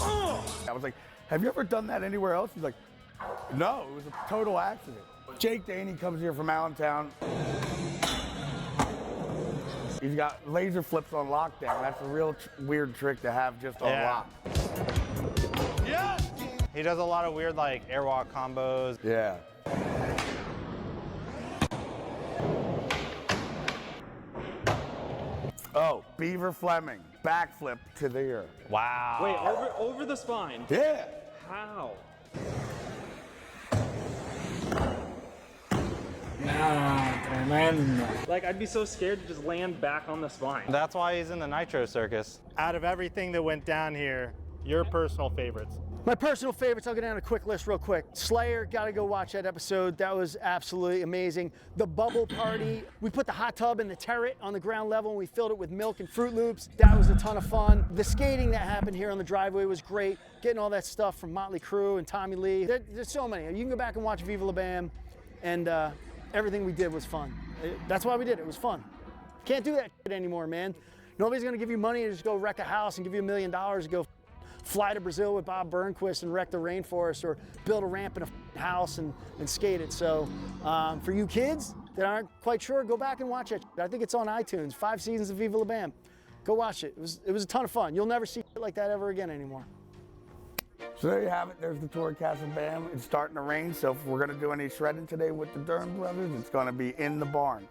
Oh! I was like, have you ever done that anywhere else? He's like, no, it was a total accident. Jake Daney comes here from Allentown. He's got laser flips on lockdown. That's a real weird trick to have just on lock. Yeah! He does a lot of weird airwalk combos. Yeah. Oh, Beaver Fleming, backflip to the ear. Wow. Wait, over the spine? Yeah. How? Tremendo. Like, I'd be so scared to just land back on the spine. That's why he's in the Nitro Circus. Out of everything that went down here, your personal favorites? My personal favorites, I'll go down a quick list real quick. Slayer, gotta go watch that episode. That was absolutely amazing. The bubble party, we put the hot tub in the turret on the ground level and we filled it with milk and Fruit Loops. That was a ton of fun. The skating that happened here on the driveway was great. Getting all that stuff from Motley Crue and Tommy Lee. There's so many. You can go back and watch Viva La Bam, and everything we did was fun. That's why we did it. It was fun. Can't do that shit anymore, man. Nobody's gonna give you money to just go wreck a house and give you $1 million to go fly to Brazil with Bob Burnquist and wreck the rainforest, or build a ramp in a house and skate it. So for you kids that aren't quite sure, go back and watch it. I think it's on iTunes, 5 seasons of Viva La Bam. Go watch it. It was a ton of fun. You'll never see shit like that ever again anymore. So there you have it. There's the tour of Casa Bam. It's starting to rain, so if we're going to do any shredding today with the Dern brothers, it's going to be in the barn.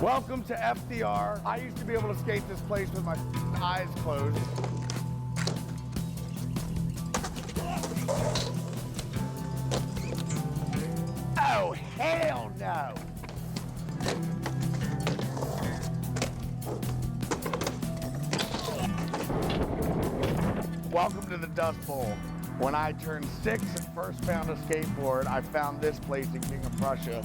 Welcome to FDR. I used to be able to skate this place with my eyes closed. Oh, hell no! Welcome to the Dust Bowl. When I turned 6 and first found a skateboard, I found this place in King of Prussia.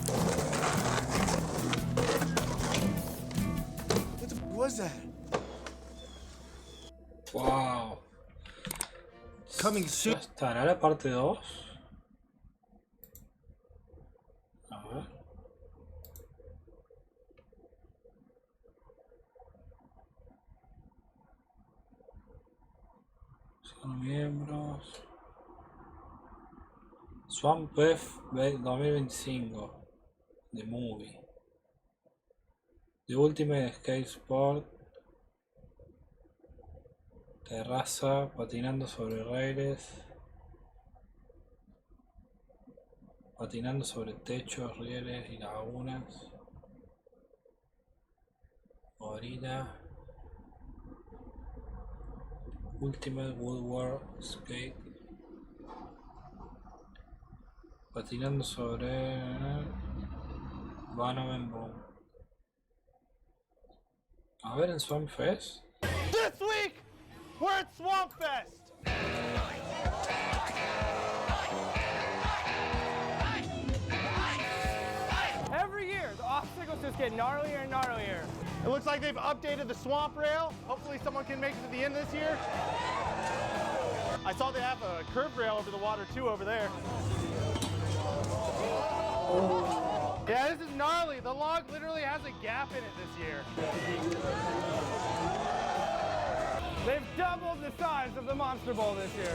What the was that? Wow. Coming soon. ¿Estará la parte 2? A ver. Son miembros. Swamp F 2025. The Movie. The Ultimate Skate Sport. Terraza, patinando sobre raíles, patinando sobre techos, rieles y lagunas, orilla, Ultimate Woodward Skate, patinando sobre Bannerman Boom. A ver en Swamp Fest. This week, we're at Swamp Fest. Every year, the obstacles just get gnarlier and gnarlier. It looks like they've updated the swamp rail. Hopefully someone can make it to the end this year. I saw they have a curved rail over the water too over there. Yeah, this is gnarly. The log literally has a gap in it this year. They've doubled the size of the Monster Bowl this year.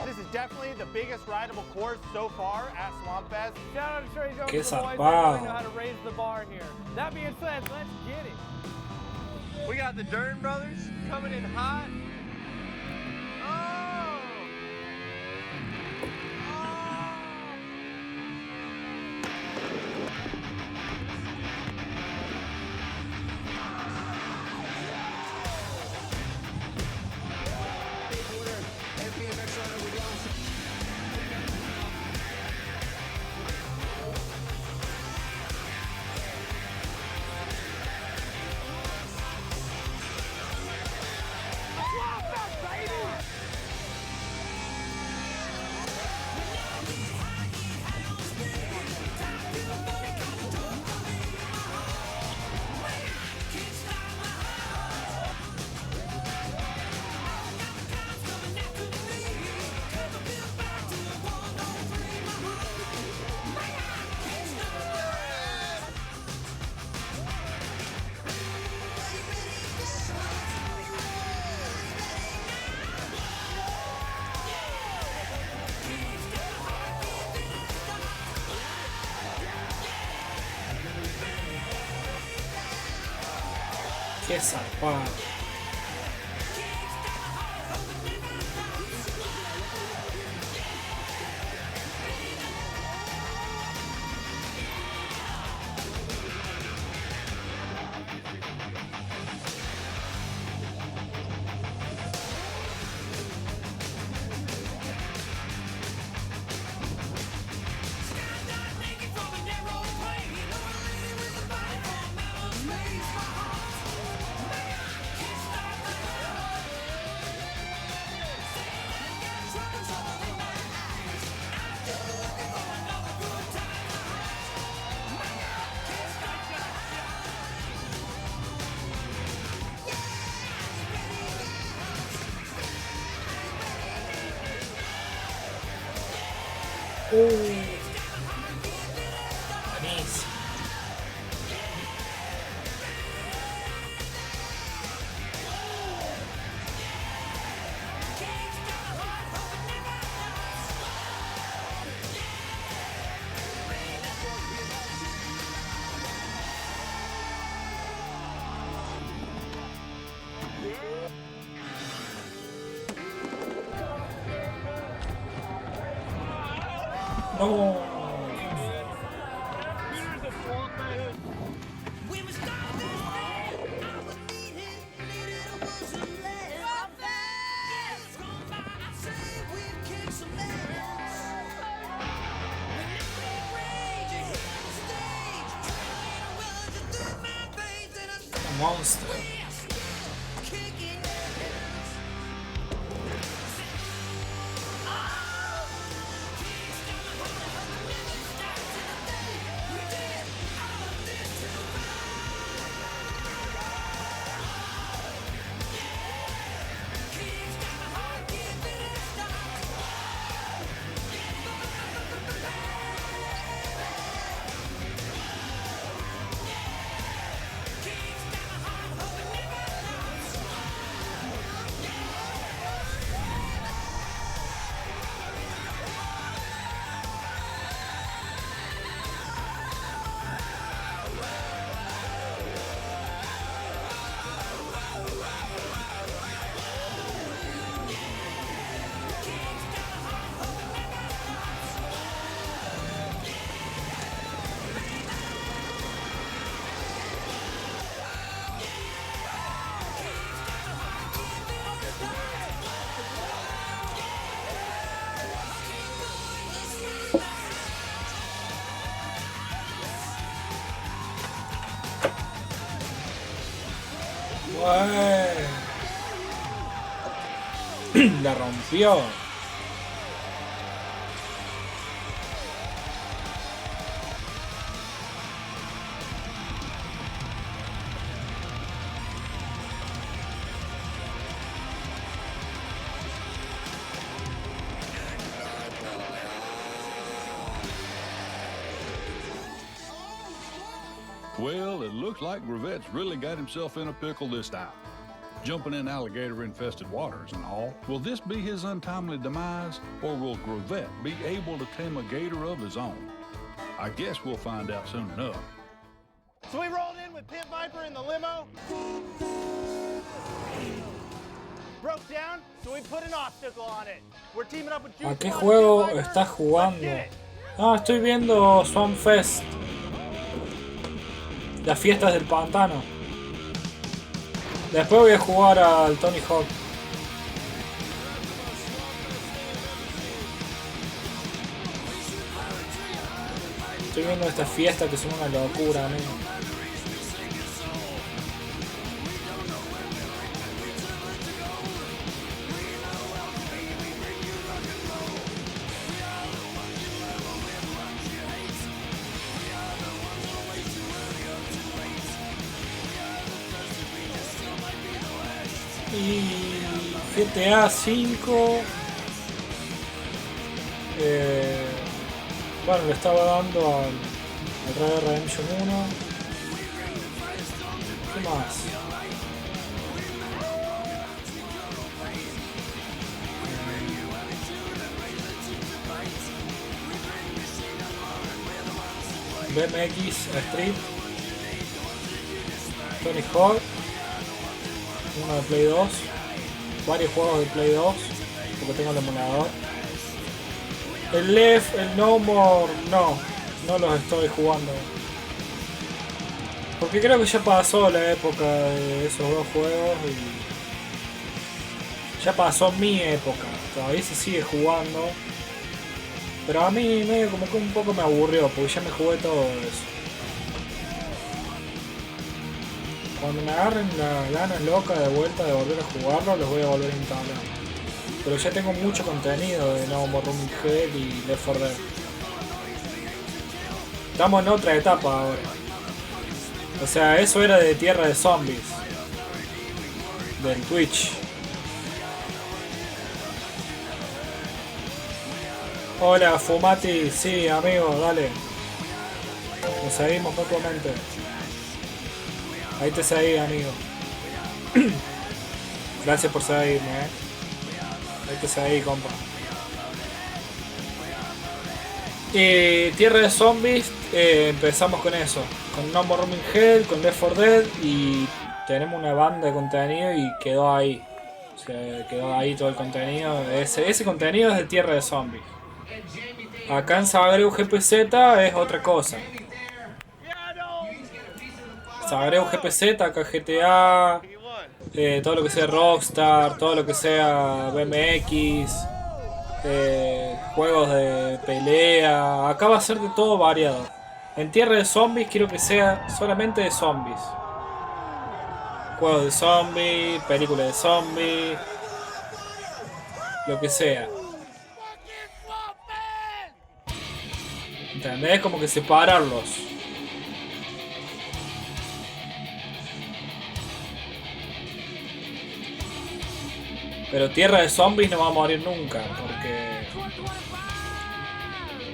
This is definitely the biggest rideable course so far at Swamp Fest. Shout out to Trey Jones, Qué the boys that zarpado. really know how to raise the bar here. That being said, let's get it. We got the Dern brothers coming in hot. Whoa! Qué zarpado. Buenísimo. No. Monster. La rompió. Well, it looks like Gravette's really got himself in a pickle this time. Jumping in alligator-infested waters and all. Will this be his untimely demise, or will Gravette be able to tame a gator of his own? I guess we'll find out soon enough. So we rolled in with Pimp Viper in the limo. Broke down, so we put an obstacle on it. We're teaming up with ¿A qué juego estás jugando? Ah, estoy viendo Swamp Fest. Las fiestas del pantano. Después voy a jugar al Tony Hawk. Estoy viendo esta fiesta que son una locura, ¿no? Y GTA 5 bueno, le estaba dando al Red Dead Redemption 1. ¿Qué más? BMX Street, Tony Hawk. uno de Play 2, varios juegos de Play 2, porque tengo el emulador. El Left, el No More, no los estoy jugando. Porque creo que ya pasó la época de esos dos juegos y ya pasó mi época. Todavía se sigue jugando. Pero a mí medio como que un poco me aburrió, porque ya me jugué todo eso. Cuando me agarren las ganas locas de vuelta de volver a jugarlo, los voy a volver a instalar. Pero ya tengo mucho contenido de No More Running Hell y Left 4 Dead. Estamos en otra etapa ahora. O sea, eso era de Tierra de Zombies. Del Twitch. Hola, Fumati. Sí, amigo, dale. Nos seguimos mutuamente. Ahí te seguí, amigo. Gracias por seguirme, Ahí te seguí, compa. Tierra de Zombies, empezamos con eso. Con No More Running Hell, con Left 4 Dead. Y tenemos una banda de contenido y quedó ahí. O sea, quedó ahí todo el contenido. Ese contenido es de Tierra de Zombies. Acá en Zagreb GPZ es otra cosa. Zagreb GPZ, acá GTA, todo lo que sea Rockstar, todo lo que sea BMX, juegos de pelea. Acá va a ser de todo variado. En Tierra de Zombies quiero que sea solamente de zombies. Juegos de zombies, películas de zombies, lo que sea. ¿Entendés? Como que separarlos. Pero Tierra de Zombies no va a morir nunca, porque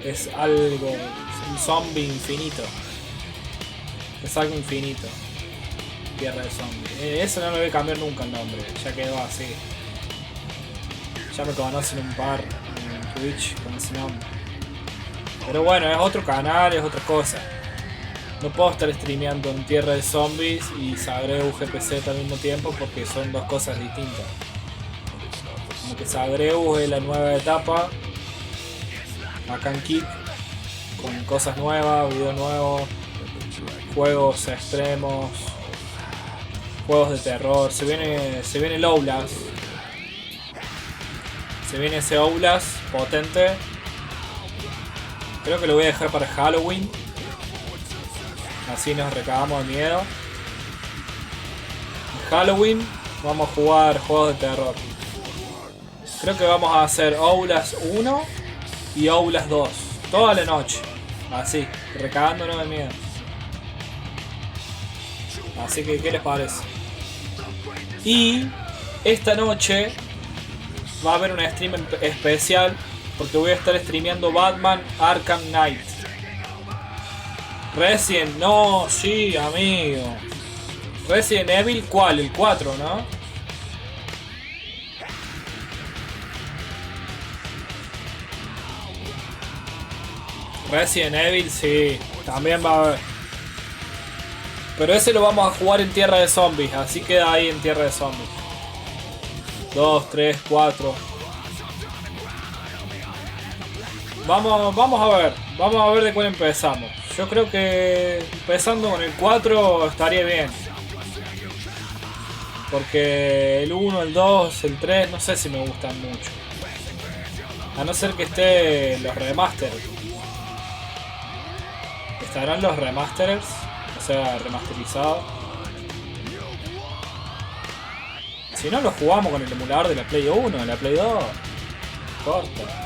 es algo, es un zombie infinito. Es algo infinito. Tierra de Zombies. Eso no le voy a cambiar nunca el nombre, ya quedó así. Ya me conocen un par en Twitch con ese nombre. Pero bueno, es otro canal, es otra cosa. No puedo estar streameando en Tierra de Zombies y Zagreb GPZ al mismo tiempo porque son dos cosas distintas. Como que Zagreb es la nueva etapa acá en Kick, con cosas nuevas, videos nuevos, juegos extremos, juegos de terror. Se viene el Outlast. Se viene ese Outlast potente. Creo que lo voy a dejar para Halloween. Así nos recagamos de miedo. En Halloween vamos a jugar juegos de terror. Creo que vamos a hacer Outlast 1 y Outlast 2. Toda la noche. Así, recagándonos de miedo. Así que, ¿qué les parece? Y esta noche va a haber un stream especial porque voy a estar streameando Batman Arkham Knight. Resident, no, sí, amigo. Resident Evil, ¿cuál? El 4, ¿no? Resident Evil, sí, también va a haber. Pero ese lo vamos a jugar en Tierra de Zombies, así queda ahí en Tierra de Zombies. 2, 3, 4. Vamos a ver de cuál empezamos. Yo creo que empezando con el 4 estaría bien. Porque el 1, el 2, el 3, no sé si me gustan mucho. A no ser que esté los remasters. ¿Estarán los remasters? O sea, remasterizados. Si no, lo jugamos con el emulador de la Play 1, de la Play 2. Corta.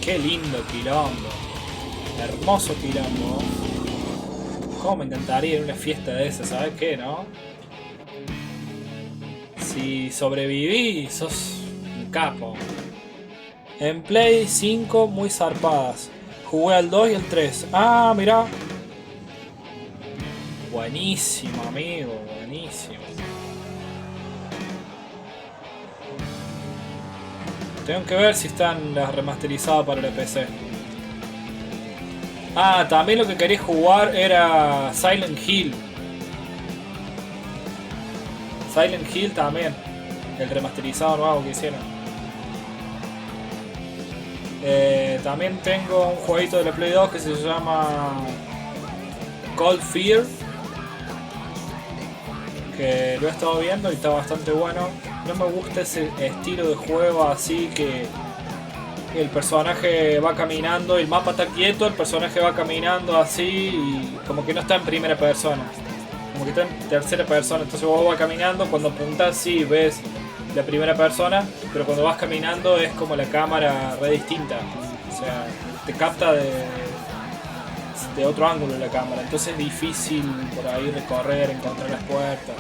Qué lindo quilombo. Hermoso quilombo. Cómo me encantaría ir a una fiesta de esas, ¿sabes qué, no? Si sobreviví, sos un capo. En Play 5 muy zarpadas. Jugué al 2 y al 3. Ah, mirá. Buenísimo, amigo, buenísimo. Tengo que ver si están las remasterizadas para el PC. Ah, también lo que quería jugar era Silent Hill. Silent Hill también. El remasterizado nuevo que hicieron. También tengo un jueguito de la Play 2 que se llama Cold Fear. Que lo he estado viendo y está bastante bueno. No me gusta ese estilo de juego así que el personaje va caminando, el mapa está quieto, el personaje va caminando así y como que no está en primera persona. Como que está en tercera persona. Entonces vos vas caminando, cuando apuntás sí ves la primera persona, pero cuando vas caminando es como la cámara re distinta. O sea, te capta de otro ángulo la cámara. Entonces es difícil por ahí recorrer, encontrar las puertas.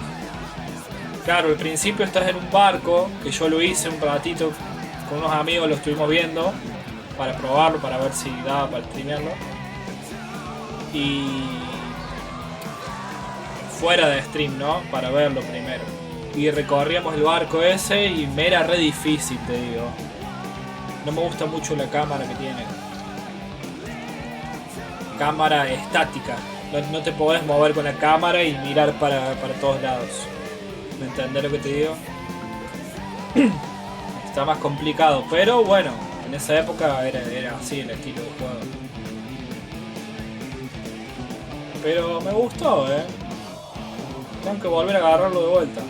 Claro, al principio estás en un barco, que yo lo hice un ratito con unos amigos, lo estuvimos viendo para probarlo, para ver si daba para streamearlo. Y fuera de stream, ¿no? Para verlo primero. Y recorríamos el barco ese y me era re difícil, te digo. No me gusta mucho la cámara que tiene. Cámara estática. No te podés mover con la cámara y mirar para todos lados. ¿Me entendés lo que te digo? Está más complicado, pero bueno, en esa época era así el estilo de juego. Pero me gustó, tengo que volver a agarrarlo de vuelta.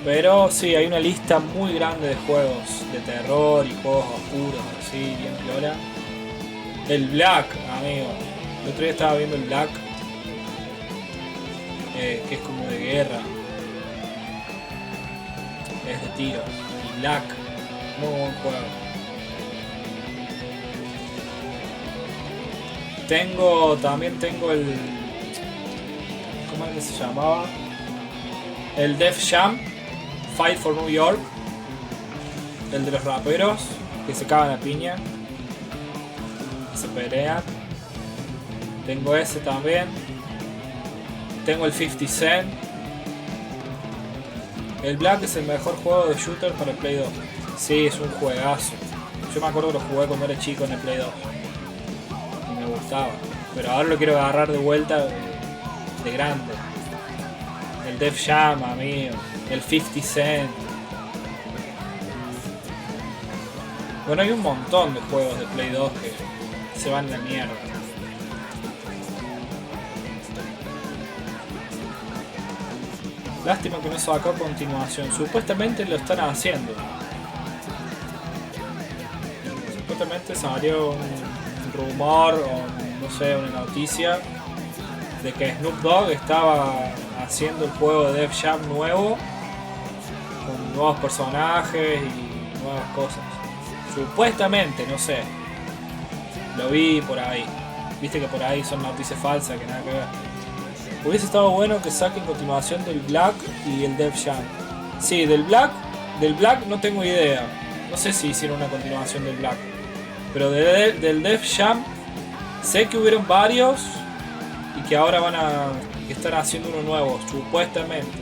Pero sí, hay una lista muy grande de juegos de terror y juegos oscuros, así, bien piola. El Black, amigo. El otro día estaba viendo el Black, que es como de guerra. Es de tiro. Y Black, muy buen juego. También tengo el... ¿Cómo es que se llamaba? El Def Jam, Fight for New York. El de los raperos que se cagan a piña, se pelean. Tengo ese también. Tengo el 50 Cent. El Black es el mejor juego de shooter para el Play 2. Sí, es un juegazo. Yo me acuerdo que lo jugué cuando era chico en el Play 2 y me gustaba, pero ahora lo quiero agarrar de vuelta de grande. El Def Jam, amigo. El 50 Cent. Bueno, hay un montón de juegos de Play 2 que se van a la mierda. Lástima que no sacó continuación. Supuestamente lo están haciendo. Supuestamente salió un rumor o no sé, una noticia de que Snoop Dogg estaba haciendo el juego de Def Jam nuevo, con nuevos personajes y nuevas cosas. Supuestamente, no sé. Lo vi por ahí. Viste que por ahí son noticias falsas que nada que ver. Hubiese estado bueno que saquen continuación del Black y el Def Jam. Sí, del Black no tengo idea. No sé si hicieron una continuación del Black. Pero del Def Jam sé que hubieron varios y que ahora van a estar haciendo uno nuevo, supuestamente.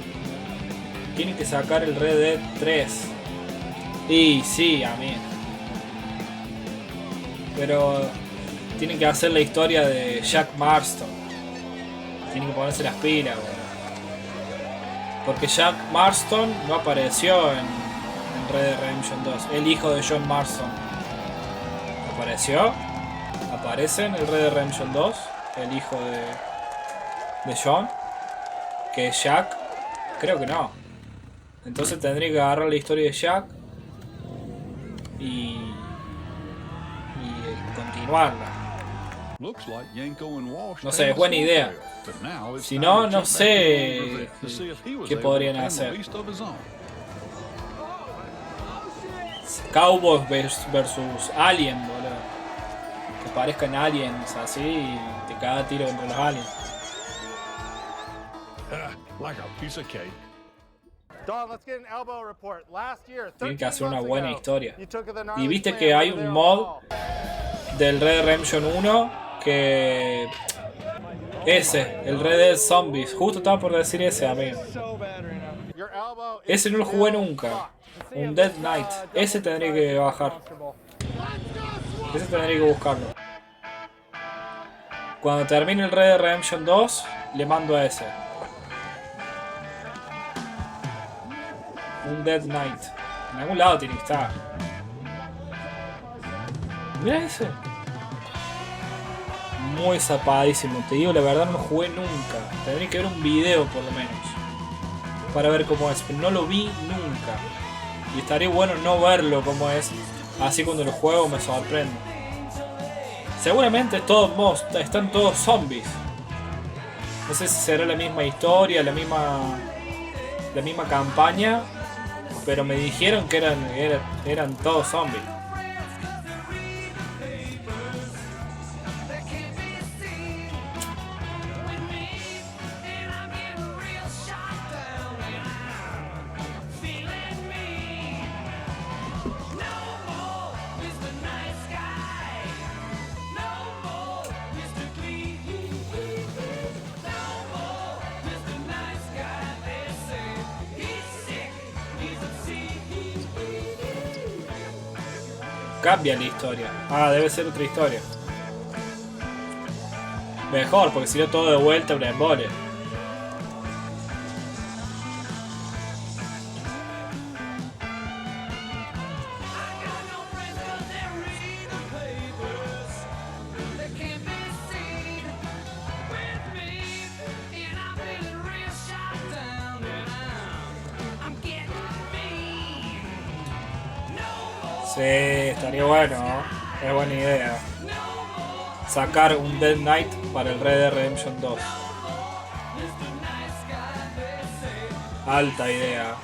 Tienen que sacar el Red Dead 3. Y sí, a mí. Pero tienen que hacer la historia de Jack Marston. Tienen que ponerse las pilas, bro. Porque Jack Marston no apareció en Red Dead Redemption 2. El hijo de John Marston. ¿Apareció? ¿Aparece en el Red Dead Redemption 2? El hijo de John. ¿Que es Jack? Creo que no. Entonces tendría que agarrar la historia de Jack y continuarla. No sé, es buena idea. Si no, no sé qué podrían hacer. Cowboys versus Alien, boludo. Que parezcan aliens así y te caga tiro entre los aliens. Tienen que hacer una buena historia. Y viste que hay un mod del Red Dead Redemption 1 que... Ese, el Red Dead Zombies. Justo estaba por decir ese, amigo. Ese no lo jugué nunca. Un Dead Knight. Ese tendría que bajar. Ese tendría que buscarlo. Cuando termine el Red Dead Redemption 2, le mando a ese. Un Dead Knight. En algún lado tiene que estar. Mira ese. Muy zapadísimo. Te digo la verdad, no lo jugué nunca. Tendría que ver un video por lo menos. Para ver cómo es. Pero no lo vi nunca. Y estaría bueno no verlo como es. Así cuando lo juego me sorprende. Seguramente están todos zombies. No sé si será la misma historia, la misma campaña. Pero me dijeron que eran todos zombies. Cambia la historia. Ah, debe ser otra historia. Mejor, porque si no todo de vuelta una embole. Sí, estaría bueno, es buena idea. Sacar un Dead Knight para el Red Dead Redemption 2. Alta idea.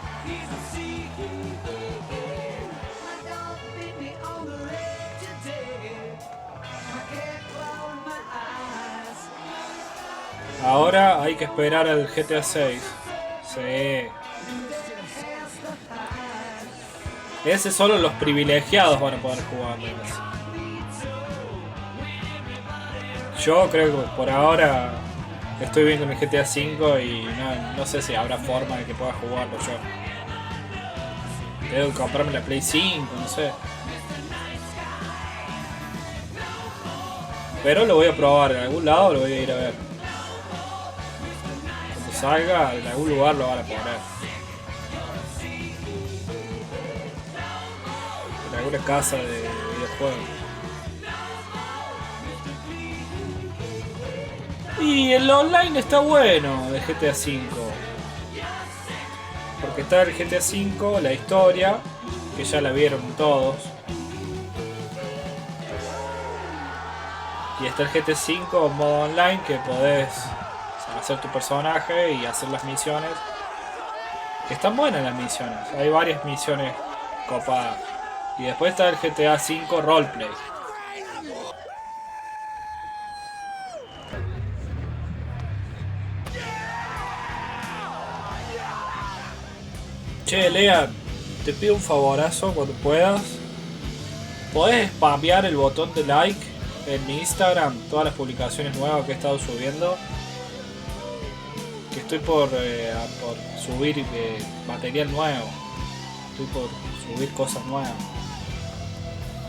Ahora hay que esperar al GTA 6. Sí. Ese solo los privilegiados van a poder jugar. Yo creo que por ahora estoy viendo en el GTA 5 y no sé si habrá forma de que pueda jugarlo yo. Tengo que comprarme la Play 5, no sé. Pero lo voy a probar, en algún lado lo voy a ir a ver. Cuando salga, en algún lugar lo van a poner. En alguna casa de videojuegos. Y el online está bueno de GTA V. Porque está el GTA V, la historia, que ya la vieron todos. Y está el GTA V modo online, que podés hacer tu personaje y hacer las misiones. Que están buenas las misiones, hay varias misiones copadas. Y después está el GTA V Roleplay. Che, Lea, te pido un favorazo cuando puedas. ¿Podés spamear el botón de like en mi Instagram? Todas las publicaciones nuevas que he estado subiendo. Que estoy por subir material nuevo. Estoy por subir cosas nuevas.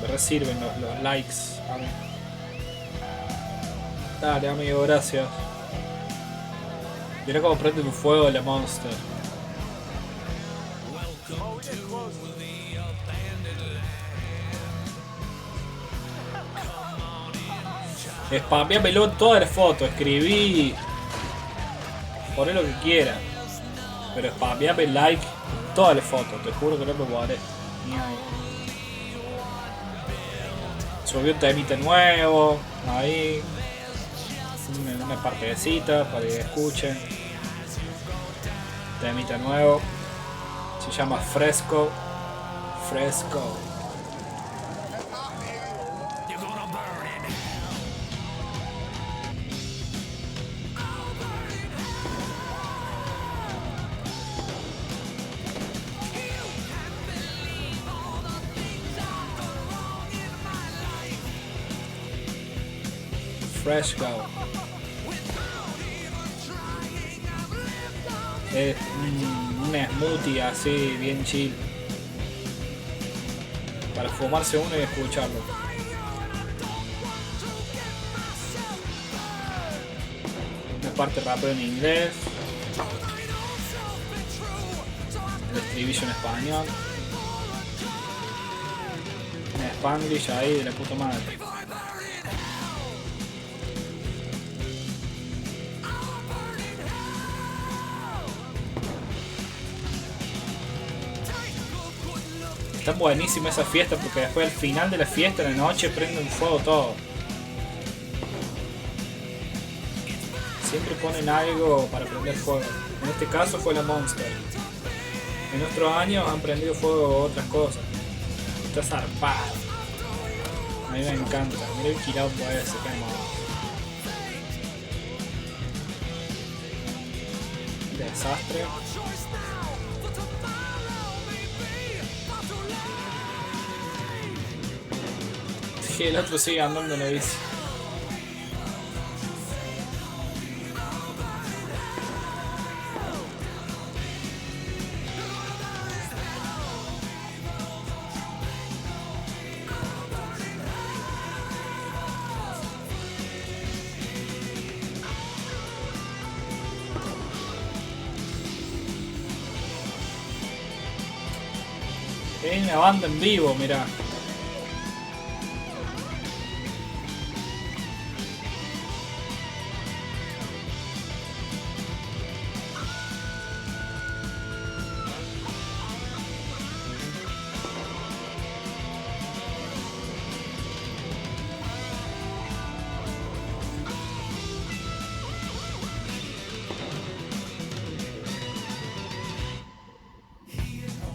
Me resirven los likes a mí. Dale, amigo, gracias. Mirá cómo prende un fuego la Monster. Spameamelo en todas las fotos, escribí. Poné lo que quiera. Pero spameame like en todas las fotos, te juro que no me borré. Subí un temita nuevo, ahí. Una partecita para que escuchen. Temita nuevo. Se llama Fresco. Fresco. Fresh Go. Es un smoothie así, bien chill. Para fumarse uno y escucharlo. parte rapeo en inglés. El estribillo en español. En Spanglish ahí de la puta madre. Está buenísima esa fiesta porque después al final de la fiesta, en la noche, prenden fuego todo. Siempre ponen algo para prender fuego. En este caso fue la Monster. En otros años han prendido fuego otras cosas. Está zarpado. A mí me encanta. Mira el quilombo ese, qué modo. Desastre. Sí, el otro sigue andando en la bici. Hay una banda en vivo, mirá.